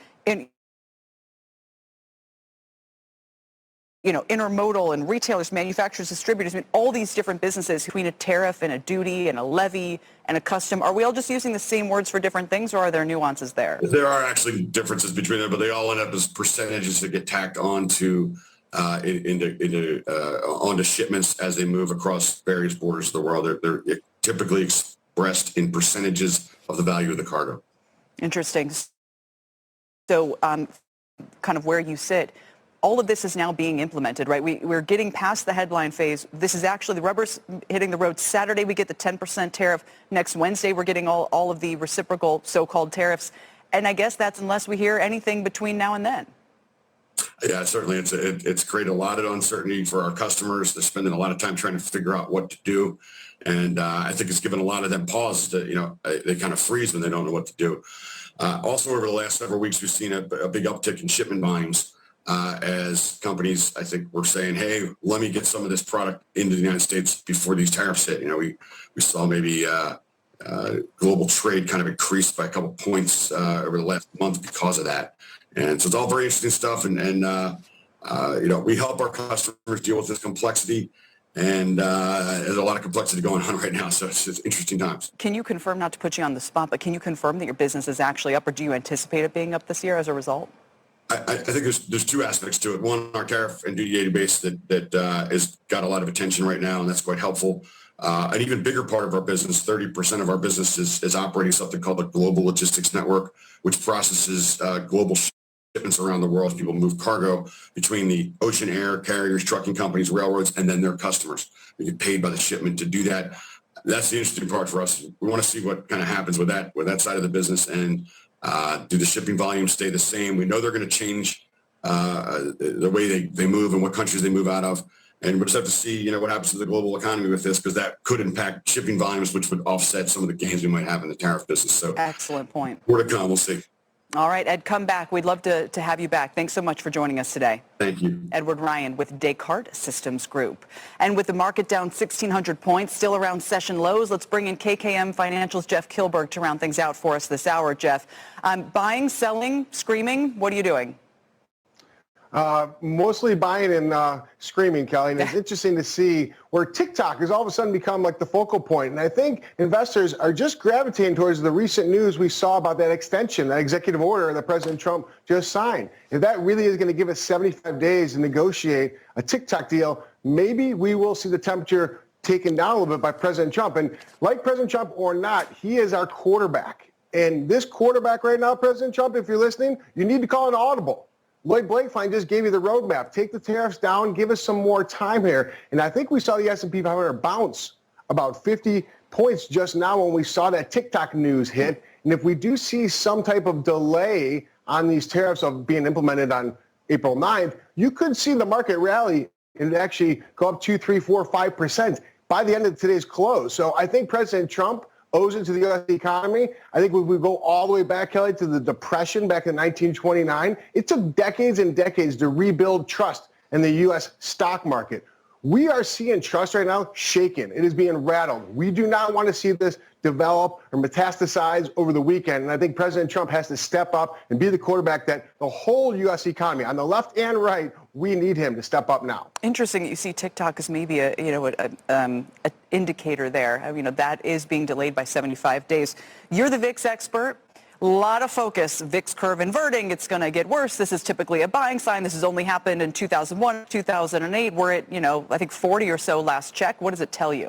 intermodal and retailers, manufacturers, distributors, I mean, all these different businesses between a tariff and a duty and a levy and a custom. Are we all just using the same words for different things, or are there nuances there? There are actually differences between them, but they all end up as percentages that get tacked onto onto shipments as they move across various borders of the world. They're typically expressed in percentages of the value of the cargo. Interesting. So kind of where you sit, all of this is now being implemented, right? We're getting past the headline phase. This is actually the rubber's hitting the road. Saturday, we get the 10% tariff. Next Wednesday, we're getting all of the reciprocal so-called tariffs. And I guess that's unless we hear anything between now and then. Yeah, certainly. It's created a lot of uncertainty for our customers. They're spending a lot of time trying to figure out what to do. And I think it's given a lot of them pause to, they kind of freeze when they don't know what to do. Also, over the last several weeks, we've seen a big uptick in shipment volumes as companies, I think, were saying, hey, let me get some of this product into the United States before these tariffs hit. We saw maybe global trade kind of increased by a couple points over the last month because of that. And so it's all very interesting stuff. And we help our customers deal with this complexity. And there's a lot of complexity going on right now. So it's interesting times. Can you confirm, not to put you on the spot, but can you confirm that your business is actually up, or do you anticipate it being up this year as a result? I think there's two aspects to it. One, our tariff and duty database that has got a lot of attention right now, and that's quite helpful. An even bigger part of our business, 30% of our business is operating something called the Global Logistics Network, which processes global shipments around the world as people move cargo between the ocean, air, carriers, trucking companies, railroads, and then their customers. We get paid by the shipment to do that. That's the interesting part for us. We want to see what kind of happens with that side of the business, and do the shipping volumes stay the same? We know they're going to change the way they move and what countries they move out of. And we'll just have to see, what happens to the global economy with this, because that could impact shipping volumes, which would offset some of the gains we might have in the tariff business. So excellent point. More to come. We'll see. All right, Ed, come back. We'd love to have you back. Thanks so much for joining us today. Thank you. Edward Ryan with Descartes Systems Group. And with the market down 1,600 points, still around session lows, let's bring in KKM Financial's Jeff Kilberg to round things out for us this hour. Jeff, buying, selling, screaming, what are you doing? Mostly buying and screaming, Kelly. And it's interesting to see where TikTok has all of a sudden become like the focal point. And I think investors are just gravitating towards the recent news we saw about that extension, that executive order that President Trump just signed. If that really is going to give us 75 days to negotiate a TikTok deal, maybe we will see the temperature taken down a little bit by President Trump. And like President Trump or not, he is our quarterback. And this quarterback right now, President Trump, if you're listening, you need to call an audible. Lloyd Blankfein just gave you the roadmap. Take the tariffs down. Give us some more time here. And I think we saw the S&P 500 bounce about 50 points just now when we saw that TikTok news hit. And if we do see some type of delay on these tariffs of being implemented on April 9th, you could see the market rally and actually go up 2, 3, 4, 5% by the end of today's close. So I think President Trump owes it to the U.S. economy. I think if we go all the way back, Kelly, to the Depression back in 1929, it took decades and decades to rebuild trust in the U.S. stock market. We are seeing trust right now shaken. It is being rattled. We do not want to see this develop or metastasize over the weekend. And I think President Trump has to step up and be the quarterback that the whole U.S. economy, on the left and right, we need him to step up now. Interesting that you see TikTok as maybe an indicator there. That is being delayed by 75 days. You're the VIX expert. A lot of focus, VIX curve inverting. It's going to get worse. This is typically a buying sign. This has only happened in 2001, 2008. We're at, I think 40 or so last check. What does it tell you?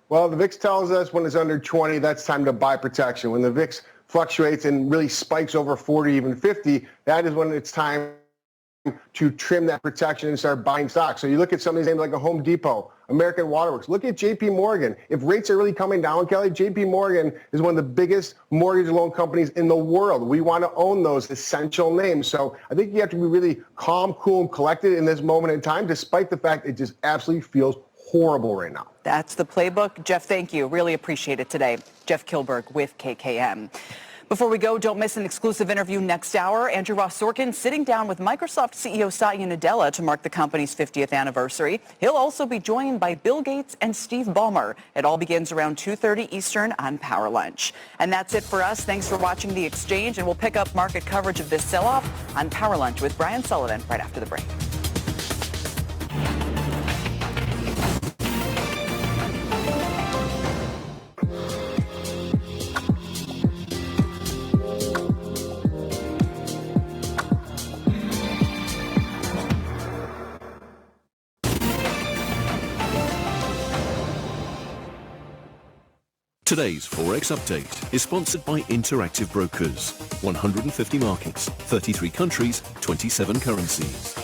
Well, the VIX tells us when it's under 20, that's time to buy protection. When the VIX fluctuates and really spikes over 40, even 50, that is when it's time to trim that protection and start buying stocks. So you look at some of these names like a Home Depot, American Waterworks. Look at JP Morgan. If rates are really coming down, Kelly, JP Morgan is one of the biggest mortgage loan companies in the world. We want to own those essential names. So I think you have to be really calm, cool, and collected in this moment in time, despite the fact it just absolutely feels horrible right now. That's the playbook. Jeff, thank you. Really appreciate it today. Jeff Kilberg with KKM. Before we go, don't miss an exclusive interview next hour. Andrew Ross Sorkin sitting down with Microsoft CEO Satya Nadella to mark the company's 50th anniversary. He'll also be joined by Bill Gates and Steve Ballmer. It all begins around 2:30 Eastern on Power Lunch. And that's it for us. Thanks for watching The Exchange, and we'll pick up market coverage of this sell-off on Power Lunch with Brian Sullivan right after the break. Today's Forex Update is sponsored by Interactive Brokers. 150 markets, 33 countries, 27 currencies.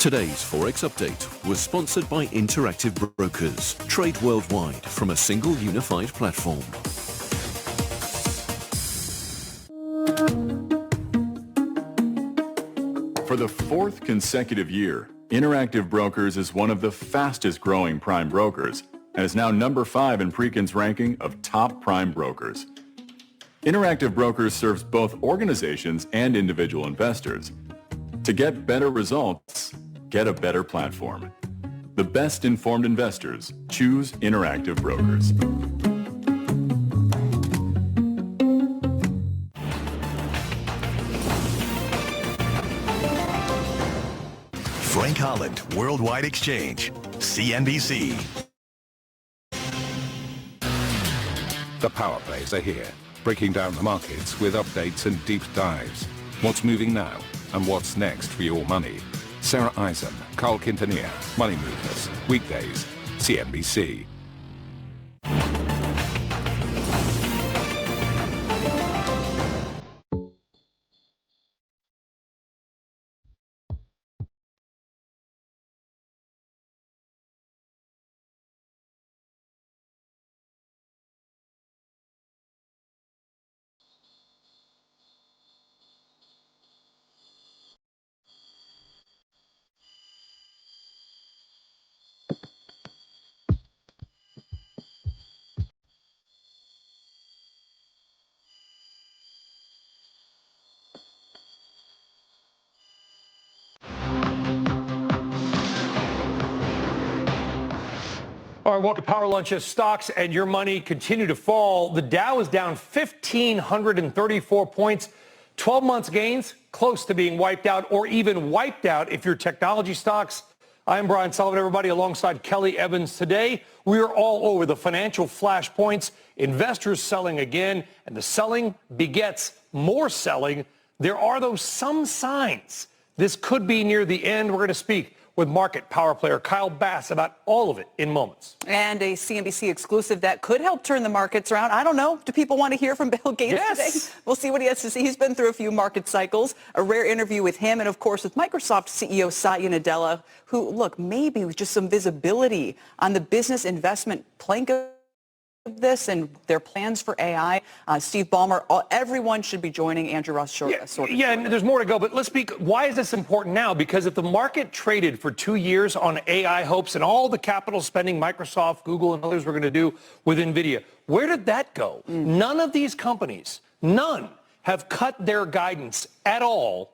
Today's Forex Update was sponsored by Interactive Brokers. Trade worldwide from a single unified platform. For the fourth consecutive year, Interactive Brokers is one of the fastest growing prime brokers and is now number 5 in Preqin's ranking of top prime brokers. Interactive Brokers serves both organizations and individual investors. To get better results, get a better platform. The best informed investors choose Interactive Brokers. Frank Holland, Worldwide Exchange, CNBC. The power plays are here, breaking down the markets with updates and deep dives. What's moving now and what's next for your money? Sarah Eisen, Carl Quintanilla, Money Movers, weekdays, CNBC. All right, welcome to Power Lunch. As stocks and your money continue to fall, the Dow is down 1,534 points. 12 months gains, close to being wiped out or even wiped out if you're technology stocks. I'm Brian Sullivan, everybody, alongside Kelly Evans. Today, we are all over the financial flashpoints, investors selling again, and the selling begets more selling. There are, though, some signs this could be near the end. We're going to speak with market power player Kyle Bass about all of it in moments. And a CNBC exclusive that could help turn the markets around. I don't know. Do people want to hear from Bill Gates today? We'll see what he has to say. He's been through a few market cycles. A rare interview with him and, of course, with Microsoft CEO Satya Nadella, who, look, maybe with just some visibility on the business investment plank of of this and their plans for AI? Steve Ballmer, everyone should be joining Andrew Ross short. Yeah, and there's more to go, but let's speak. Why is this important now? Because if the market traded for 2 years on AI hopes and all the capital spending Microsoft, Google, and others were going to do with NVIDIA, where did that go? None of these companies, none, have cut their guidance at all,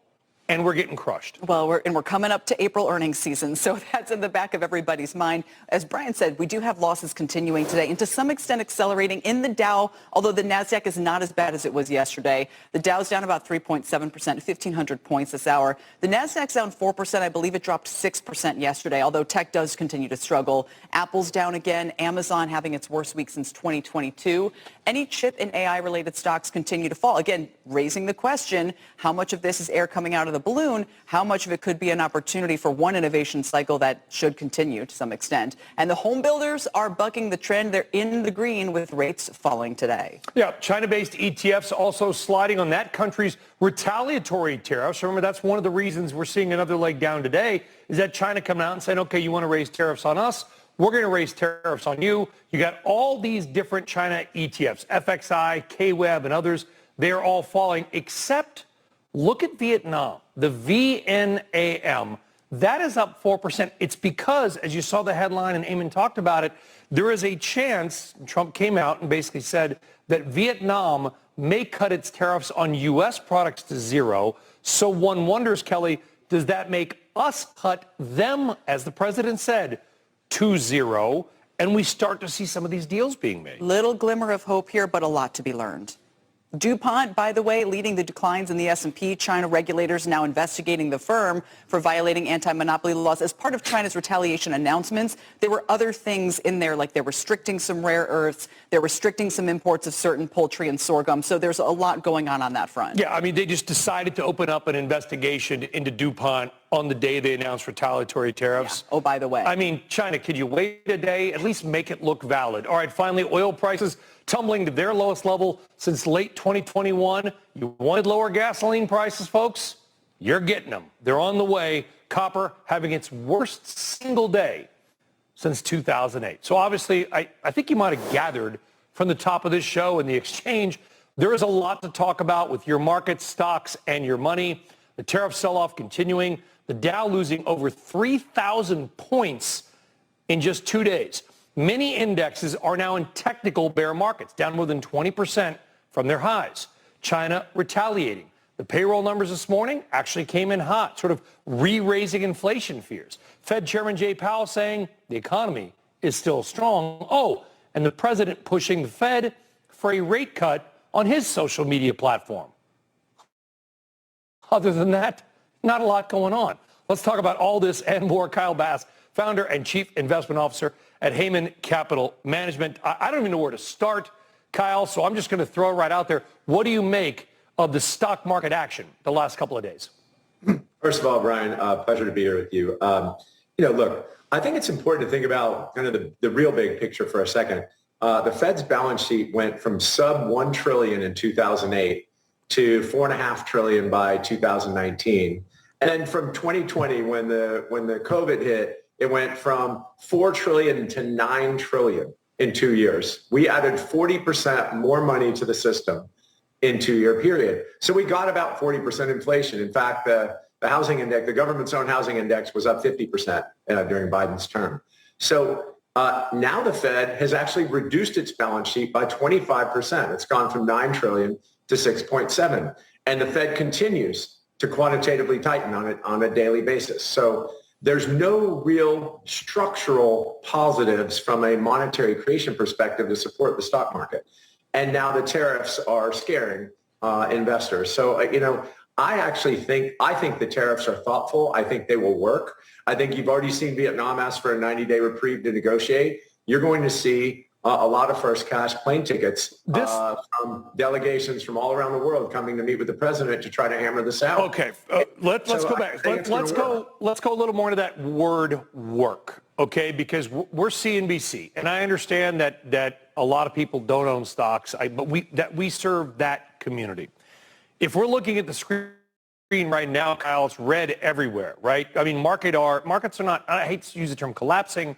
and we're getting crushed. Well, we're coming up to April earnings season, so that's in the back of everybody's mind. As Brian said, we do have losses continuing today, and to some extent accelerating in the Dow, although the NASDAQ is not as bad as it was yesterday. The Dow's down about 3.7%, 1,500 points this hour. The NASDAQ's down 4%. I believe it dropped 6% yesterday, although tech does continue to struggle. Apple's down again. Amazon having its worst week since 2022. Any chip and AI-related stocks continue to fall. Again, raising the question, how much of this is air coming out of the balloon? How much of it could be an opportunity for one innovation cycle that should continue to some extent? And the home builders are bucking the trend. They're in the green with rates falling today. Yeah, China-based ETFs also sliding on that country's retaliatory tariffs. Remember, that's one of the reasons we're seeing another leg down today, is that China coming out and saying, okay, you want to raise tariffs on us? We're going to raise tariffs on you. You got all these different China ETFs, FXI, KWEB, and others. They're all falling, except look at Vietnam, the VNAM. That is up 4%. It's because, as you saw the headline and Eamon talked about it, there is a chance, Trump came out and basically said that Vietnam may cut its tariffs on U.S. products to zero. So one wonders, Kelly, does that make us cut them, as the president said, to zero, and we start to see some of these deals being made? Little glimmer of hope here, but a lot to be learned. DuPont, by the way, leading the declines in the S&P. China regulators now investigating the firm for violating anti-monopoly laws. As part of China's retaliation announcements, there were other things in there, like they're restricting some rare earths, they're restricting some imports of certain poultry and sorghum. So there's a lot going on that front. Yeah, I mean, they just decided to open up an investigation into DuPont on the day they announced retaliatory tariffs. Yeah. Oh, by the way. I mean, China, could you wait a day? At least make it look valid. All right, finally, oil prices tumbling to their lowest level since late 2021. You wanted lower gasoline prices, folks? You're getting them. They're on the way. Copper having its worst single day since 2008. So obviously, I think you might have gathered from the top of this show and the exchange, there is a lot to talk about with your markets, stocks, and your money. The tariff sell-off continuing. The Dow losing over 3,000 points in just 2 days. Many indexes are now in technical bear markets, down more than 20% from their highs. China retaliating. The payroll numbers this morning actually came in hot, sort of re-raising inflation fears. Fed Chairman Jay Powell saying the economy is still strong. Oh, and the president pushing the Fed for a rate cut on his social media platform. Other than that, not a lot going on. Let's talk about all this and more. Kyle Bass, founder and chief investment officer at Heyman Capital Management. I don't even know where to start, Kyle, so I'm just going to throw it right out there. What do you make of the stock market action the last couple of days? First of all, Brian, pleasure to be here with you. Look, I think it's important to think about kind of the real big picture for a second. The Fed's balance sheet went from sub $1 trillion in 2008 to $4.5 trillion by 2019. And then from 2020, when the COVID hit, it went from $4 trillion to $9 trillion in 2 years. We added 40% more money to the system in 2-year period. So we got about 40% inflation. In fact, the housing index, the government's own housing index was up 50% during Biden's term. So now the Fed has actually reduced its balance sheet by 25%. It's gone from $9 trillion to 6.7. And the Fed continues to quantitatively tighten on a daily basis. So there's no real structural positives from a monetary creation perspective to support the stock market. And now the tariffs are scaring investors. So, I think the tariffs are thoughtful. I think they will work. I think you've already seen Vietnam ask for a 90-day reprieve to negotiate. You're going to see a lot of first class plane tickets from delegations from all around the world coming to meet with the president to try to hammer this out. Okay, let's go back. Let's go a little more into that word work, okay? Because we're CNBC, and I understand that a lot of people don't own stocks, but we serve that community. If we're looking at the screen right now, Kyle, it's red everywhere, right? I mean, markets are not, I hate to use the term collapsing,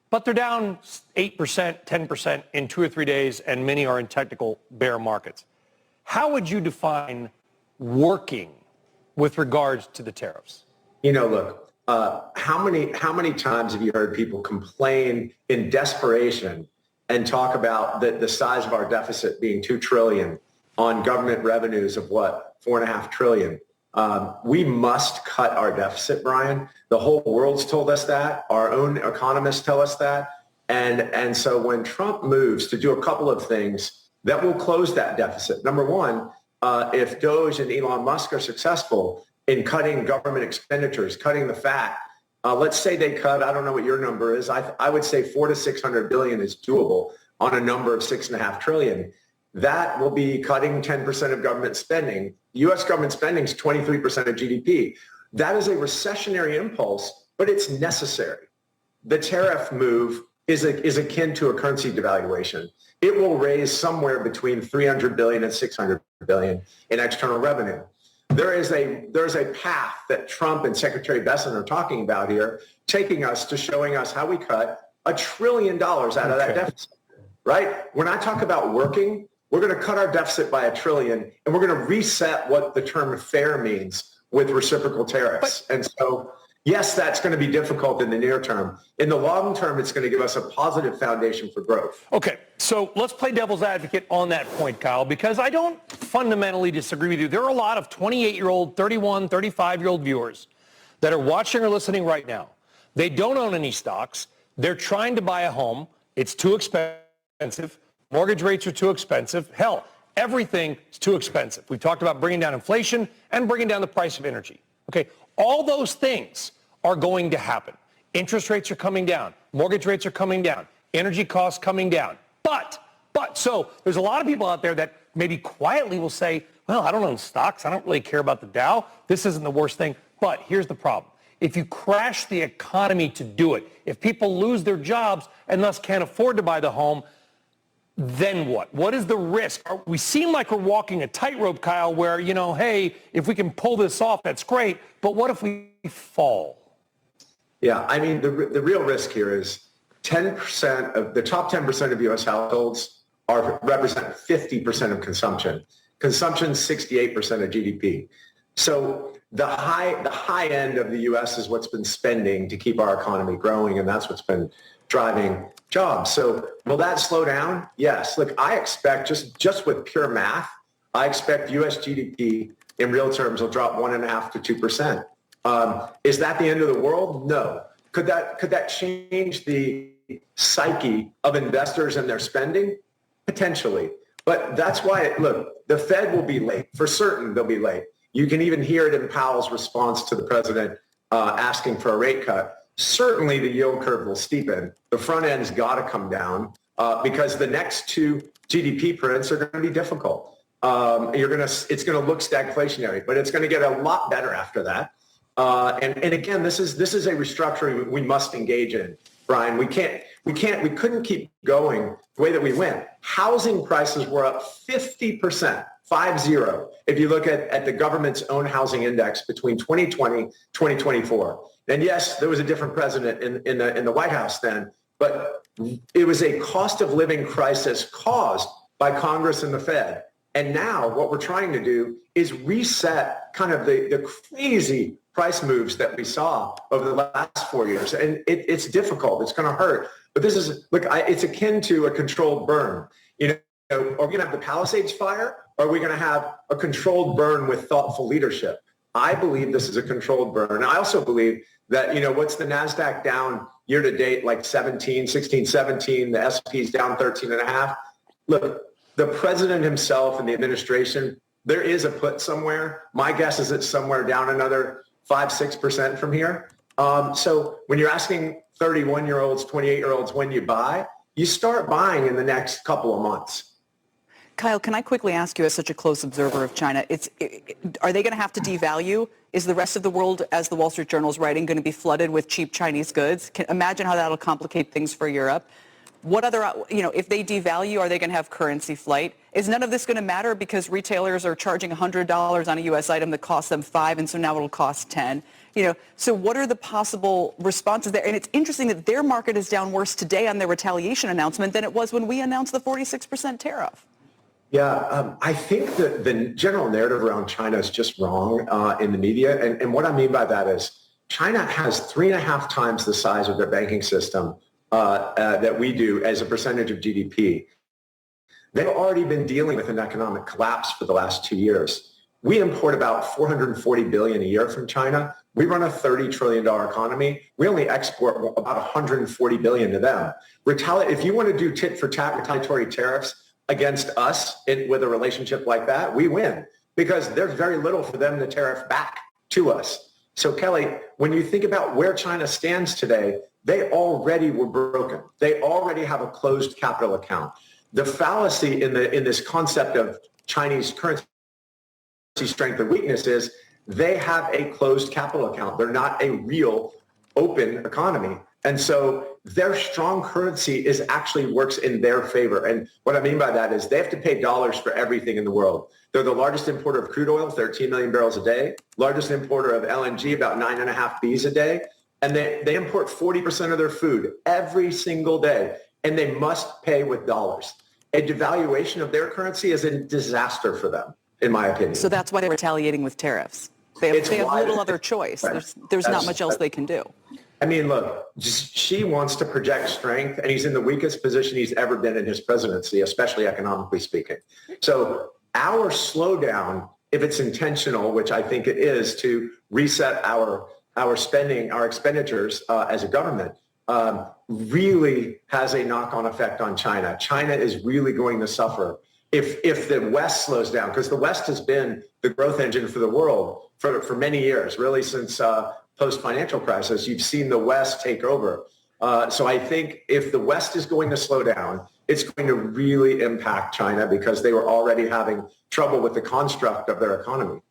but they're down 8%, 10% in 2 or 3 days, and many are in technical bear markets. How would you define working with regards to the tariffs? You know, look, how many times have you heard people complain in desperation and talk about the size of our deficit being $2 trillion on government revenues of what, $4.5 trillion? We must cut our deficit, Brian. The whole world's told us that. Our own economists tell us that. And so when Trump moves to do a couple of things that will close that deficit, number one, if Doge and Elon Musk are successful in cutting government expenditures, cutting the fat, let's say they cut, I don't know what your number is. I would say $400 to $600 billion is doable on a number of $6.5 trillion. That will be cutting 10% of government spending. U.S. government spending is 23% of GDP. That is a recessionary impulse, but it's necessary. The tariff move is akin to a currency devaluation. It will raise somewhere between $300 billion and $600 billion in external revenue. There's a path that Trump and Secretary Bessent are talking about here, taking us to showing us how we cut $1 trillion out of that deficit, right? When I talk about working, we're going to cut our deficit by $1 trillion, and we're going to reset what the term fair means with reciprocal tariffs. And so, yes, that's going to be difficult in the near term. In the long term, it's going to give us a positive foundation for growth. Okay, so let's play devil's advocate on that point, Kyle, because I don't fundamentally disagree with you. There are a lot of 28-year-old, 31, 35-year-old viewers that are watching or listening right now. They don't own any stocks. They're trying to buy a home. It's too expensive. Mortgage rates are too expensive. Hell, everything is too expensive. We've talked about bringing down inflation and bringing down the price of energy. Okay, all those things are going to happen. Interest rates are coming down. Mortgage rates are coming down. Energy costs coming down. So there's a lot of people out there that maybe quietly will say, well, I don't own stocks. I don't really care about the Dow. This isn't the worst thing. But here's the problem. If you crash the economy to do it, if people lose their jobs and thus can't afford to buy the home, then what? What is the risk? We seem like we're walking a tightrope, Kyle, where, hey, if we can pull this off, that's great. But what if we fall? Yeah, I mean, the real risk here is 10% of the top 10% of U.S. households represent 50% of consumption. Consumption is 68% of GDP. So the high end of the U.S. is what's been spending to keep our economy growing, and that's what's been driving jobs. So will that slow down? Yes. Look, I expect just with pure math, I expect U.S. GDP in real terms will drop 1.5% to 2%. Is that the end of the world? No. Could that change the psyche of investors and their spending? Potentially. But that's why, look, the Fed will be late. For certain, they'll be late. You can even hear it in Powell's response to the president asking for a rate cut. Certainly the yield curve will steepen. The front end's got to come down because the next two GDP prints are going to be difficult. It's going to look stagflationary, but it's going to get a lot better after that. And again, this is a restructuring we must engage in, Brian. We couldn't keep going the way that we went. Housing prices were up 50%. 50. If you look at the government's own housing index between 2020 2024. And yes, there was a different president in the White House then, but it was a cost of living crisis caused by Congress and the Fed. And now what we're trying to do is reset kind of the crazy price moves that we saw over the last 4 years. And it's difficult. It's going to hurt. But it's akin to a controlled burn. Are we going to have the Palisades fire? Or are we going to have a controlled burn with thoughtful leadership? I believe this is a controlled burn. I also believe that, what's the NASDAQ down year to date, like 16, 17, the S&P's down 13.5. Look, the president himself and the administration, there is a put somewhere. My guess is it's somewhere down another 5-6% from here. So when you're asking 31-year-olds, 28-year-olds when you buy, you start buying in the next couple of months. Kyle, can I quickly ask you, as such a close observer of China, are they going to have to devalue? Is the rest of the world, as the Wall Street Journal is writing, going to be flooded with cheap Chinese goods? Imagine how that'll complicate things for Europe. What other, if they devalue, are they going to have currency flight? Is none of this going to matter because retailers are charging $100 on a U.S. item that costs them $5, and so now it'll cost $10? So what are the possible responses there? And it's interesting that their market is down worse today on their retaliation announcement than it was when we announced the 46% tariff. Yeah, I think that the general narrative around China is just wrong in the media. And what I mean by that is China has 3.5 times the size of their banking system that we do as a percentage of GDP. They've already been dealing with an economic collapse for the last 2 years. We import about $440 billion a year from China. We run a $30 trillion economy. We only export about $140 billion to them. If you want to do tit for tat retaliatory tariffs against us with a relationship like that, we win because there's very little for them to tariff back to us. So Kelly, when you think about where China stands today, they already were broken. They already have a closed capital account. The fallacy in this concept of Chinese currency strength or weakness is they have a closed capital account. They're not a real open economy. And so their strong currency actually works in their favor. And what I mean by that is they have to pay dollars for everything in the world. They're the largest importer of crude oil, 13 million barrels a day, largest importer of LNG, about 9.5 Bs a day. And they import 40% of their food every single day, and they must pay with dollars. A devaluation of their currency is a disaster for them, in my opinion. So that's why they're retaliating with tariffs. They have little other choice. There's not much else they can do. I mean, look, Xi wants to project strength, and he's in the weakest position he's ever been in his presidency, especially economically speaking. So our slowdown, if it's intentional, which I think it is, to reset our spending, our expenditures as a government, really has a knock-on effect on China. China is really going to suffer if the West slows down, because the West has been the growth engine for the world for many years, really since post-financial crisis. You've seen the West take over. So I think if the West is going to slow down, it's going to really impact China because they were already having trouble with the construct of their economy.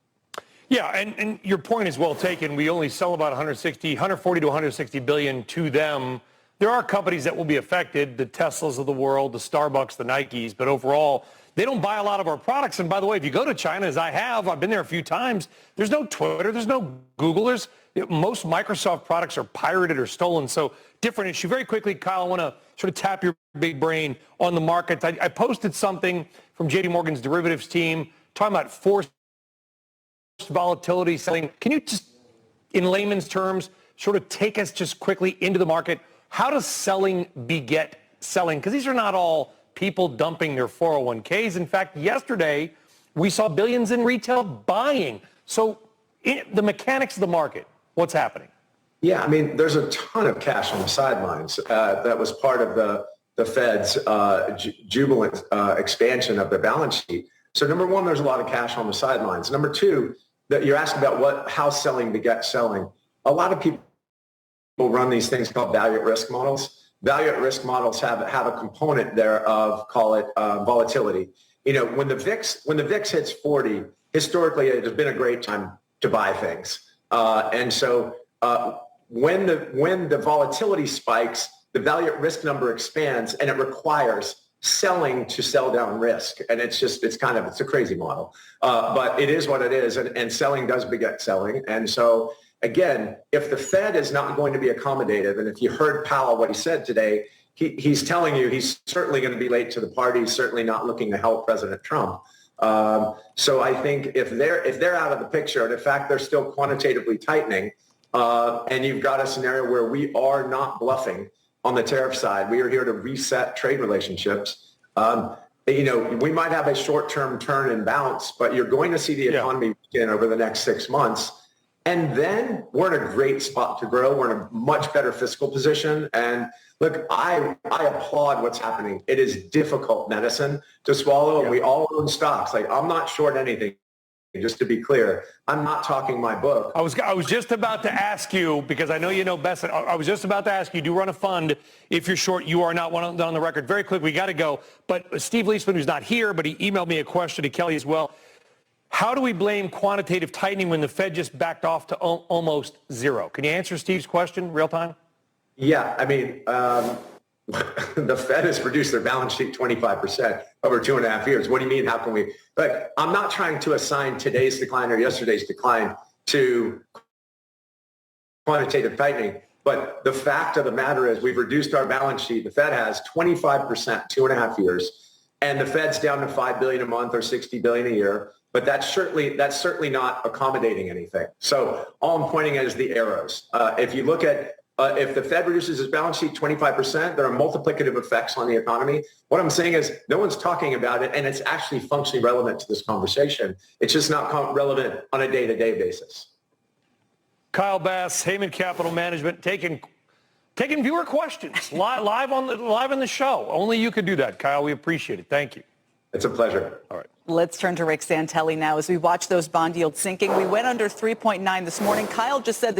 Yeah, and your point is well taken. We only sell about 140 to 160 billion to them. There are companies that will be affected, the Teslas of the world, the Starbucks, the Nikes, but overall, they don't buy a lot of our products. And by the way, if you go to China, as I've been there a few times, there's no Twitter, there's no Google, most Microsoft products are pirated or stolen. So different issue. Very quickly, Kyle, I want to sort of tap your big brain on the markets. I posted something from JP Morgan's derivatives team talking about forced volatility selling. Can you just, in layman's terms, sort of take us just quickly into the market? How does selling beget selling? Because these are not all people dumping their 401ks. In fact, yesterday, we saw billions in retail buying. So the mechanics of the market, what's happening? Yeah, I mean, there's a ton of cash on the sidelines. That was part of the Fed's jubilant expansion of their balance sheet. So number one, there's a lot of cash on the sidelines. Number two, that you're asking about how selling begets selling. A lot of people run these things called value at risk models. Value at risk models have a component there of, call it volatility. When the VIX hits 40, historically it has been a great time to buy things. And so when the volatility spikes, the value at risk number expands, and it requires selling to sell down risk. And it's a crazy model. But it is what it is, and selling does beget selling. And so again, if the Fed is not going to be accommodative, and if you heard Powell, what he said today, he's telling you he's certainly going to be late to the party. He's certainly not looking to help President Trump. So I think if they're out of the picture, and in fact they're still quantitatively tightening, and you've got a scenario where we are not bluffing on the tariff side, we are here to reset trade relationships. We might have a short-term turn and bounce, but you're going to see the economy begin over the next 6 months. And then we're in a great spot to grow. We're in a much better fiscal position. And look, I applaud what's happening. It is difficult medicine to swallow, and we all own stocks. Like, I'm not short anything, just to be clear. I'm not talking my book. I was just about to ask you, because I know you know best. I was just about to ask you, do run a fund. If you're short, you are not one on the record. Very quick, we got to go. But Steve Leisman, who's not here, but he emailed me a question to Kelly as well. How do we blame quantitative tightening when the Fed just backed off to almost zero? Can you answer Steve's question real time? Yeah, I mean, the Fed has reduced their balance sheet 25% over 2.5 years. What do you mean? How can we? But I'm not trying to assign today's decline or yesterday's decline to quantitative tightening. But the fact of the matter is we've reduced our balance sheet. The Fed has 25%, 2.5 years, and the Fed's down to $5 billion a month or $60 billion a year. But that's certainly not accommodating anything. So all I'm pointing at is the arrows. If you look at if the Fed reduces its balance sheet 25%, there are multiplicative effects on the economy. What I'm saying is no one's talking about it, and it's actually functionally relevant to this conversation. It's just not relevant on a day-to-day basis. Kyle Bass, Heyman Capital Management, taking viewer questions live on the show. Only you could do that, Kyle. We appreciate it. Thank you. It's a pleasure. All right. Let's turn to Rick Santelli now. As we watch those bond yields sinking, we went under 3.9 this morning. Kyle just said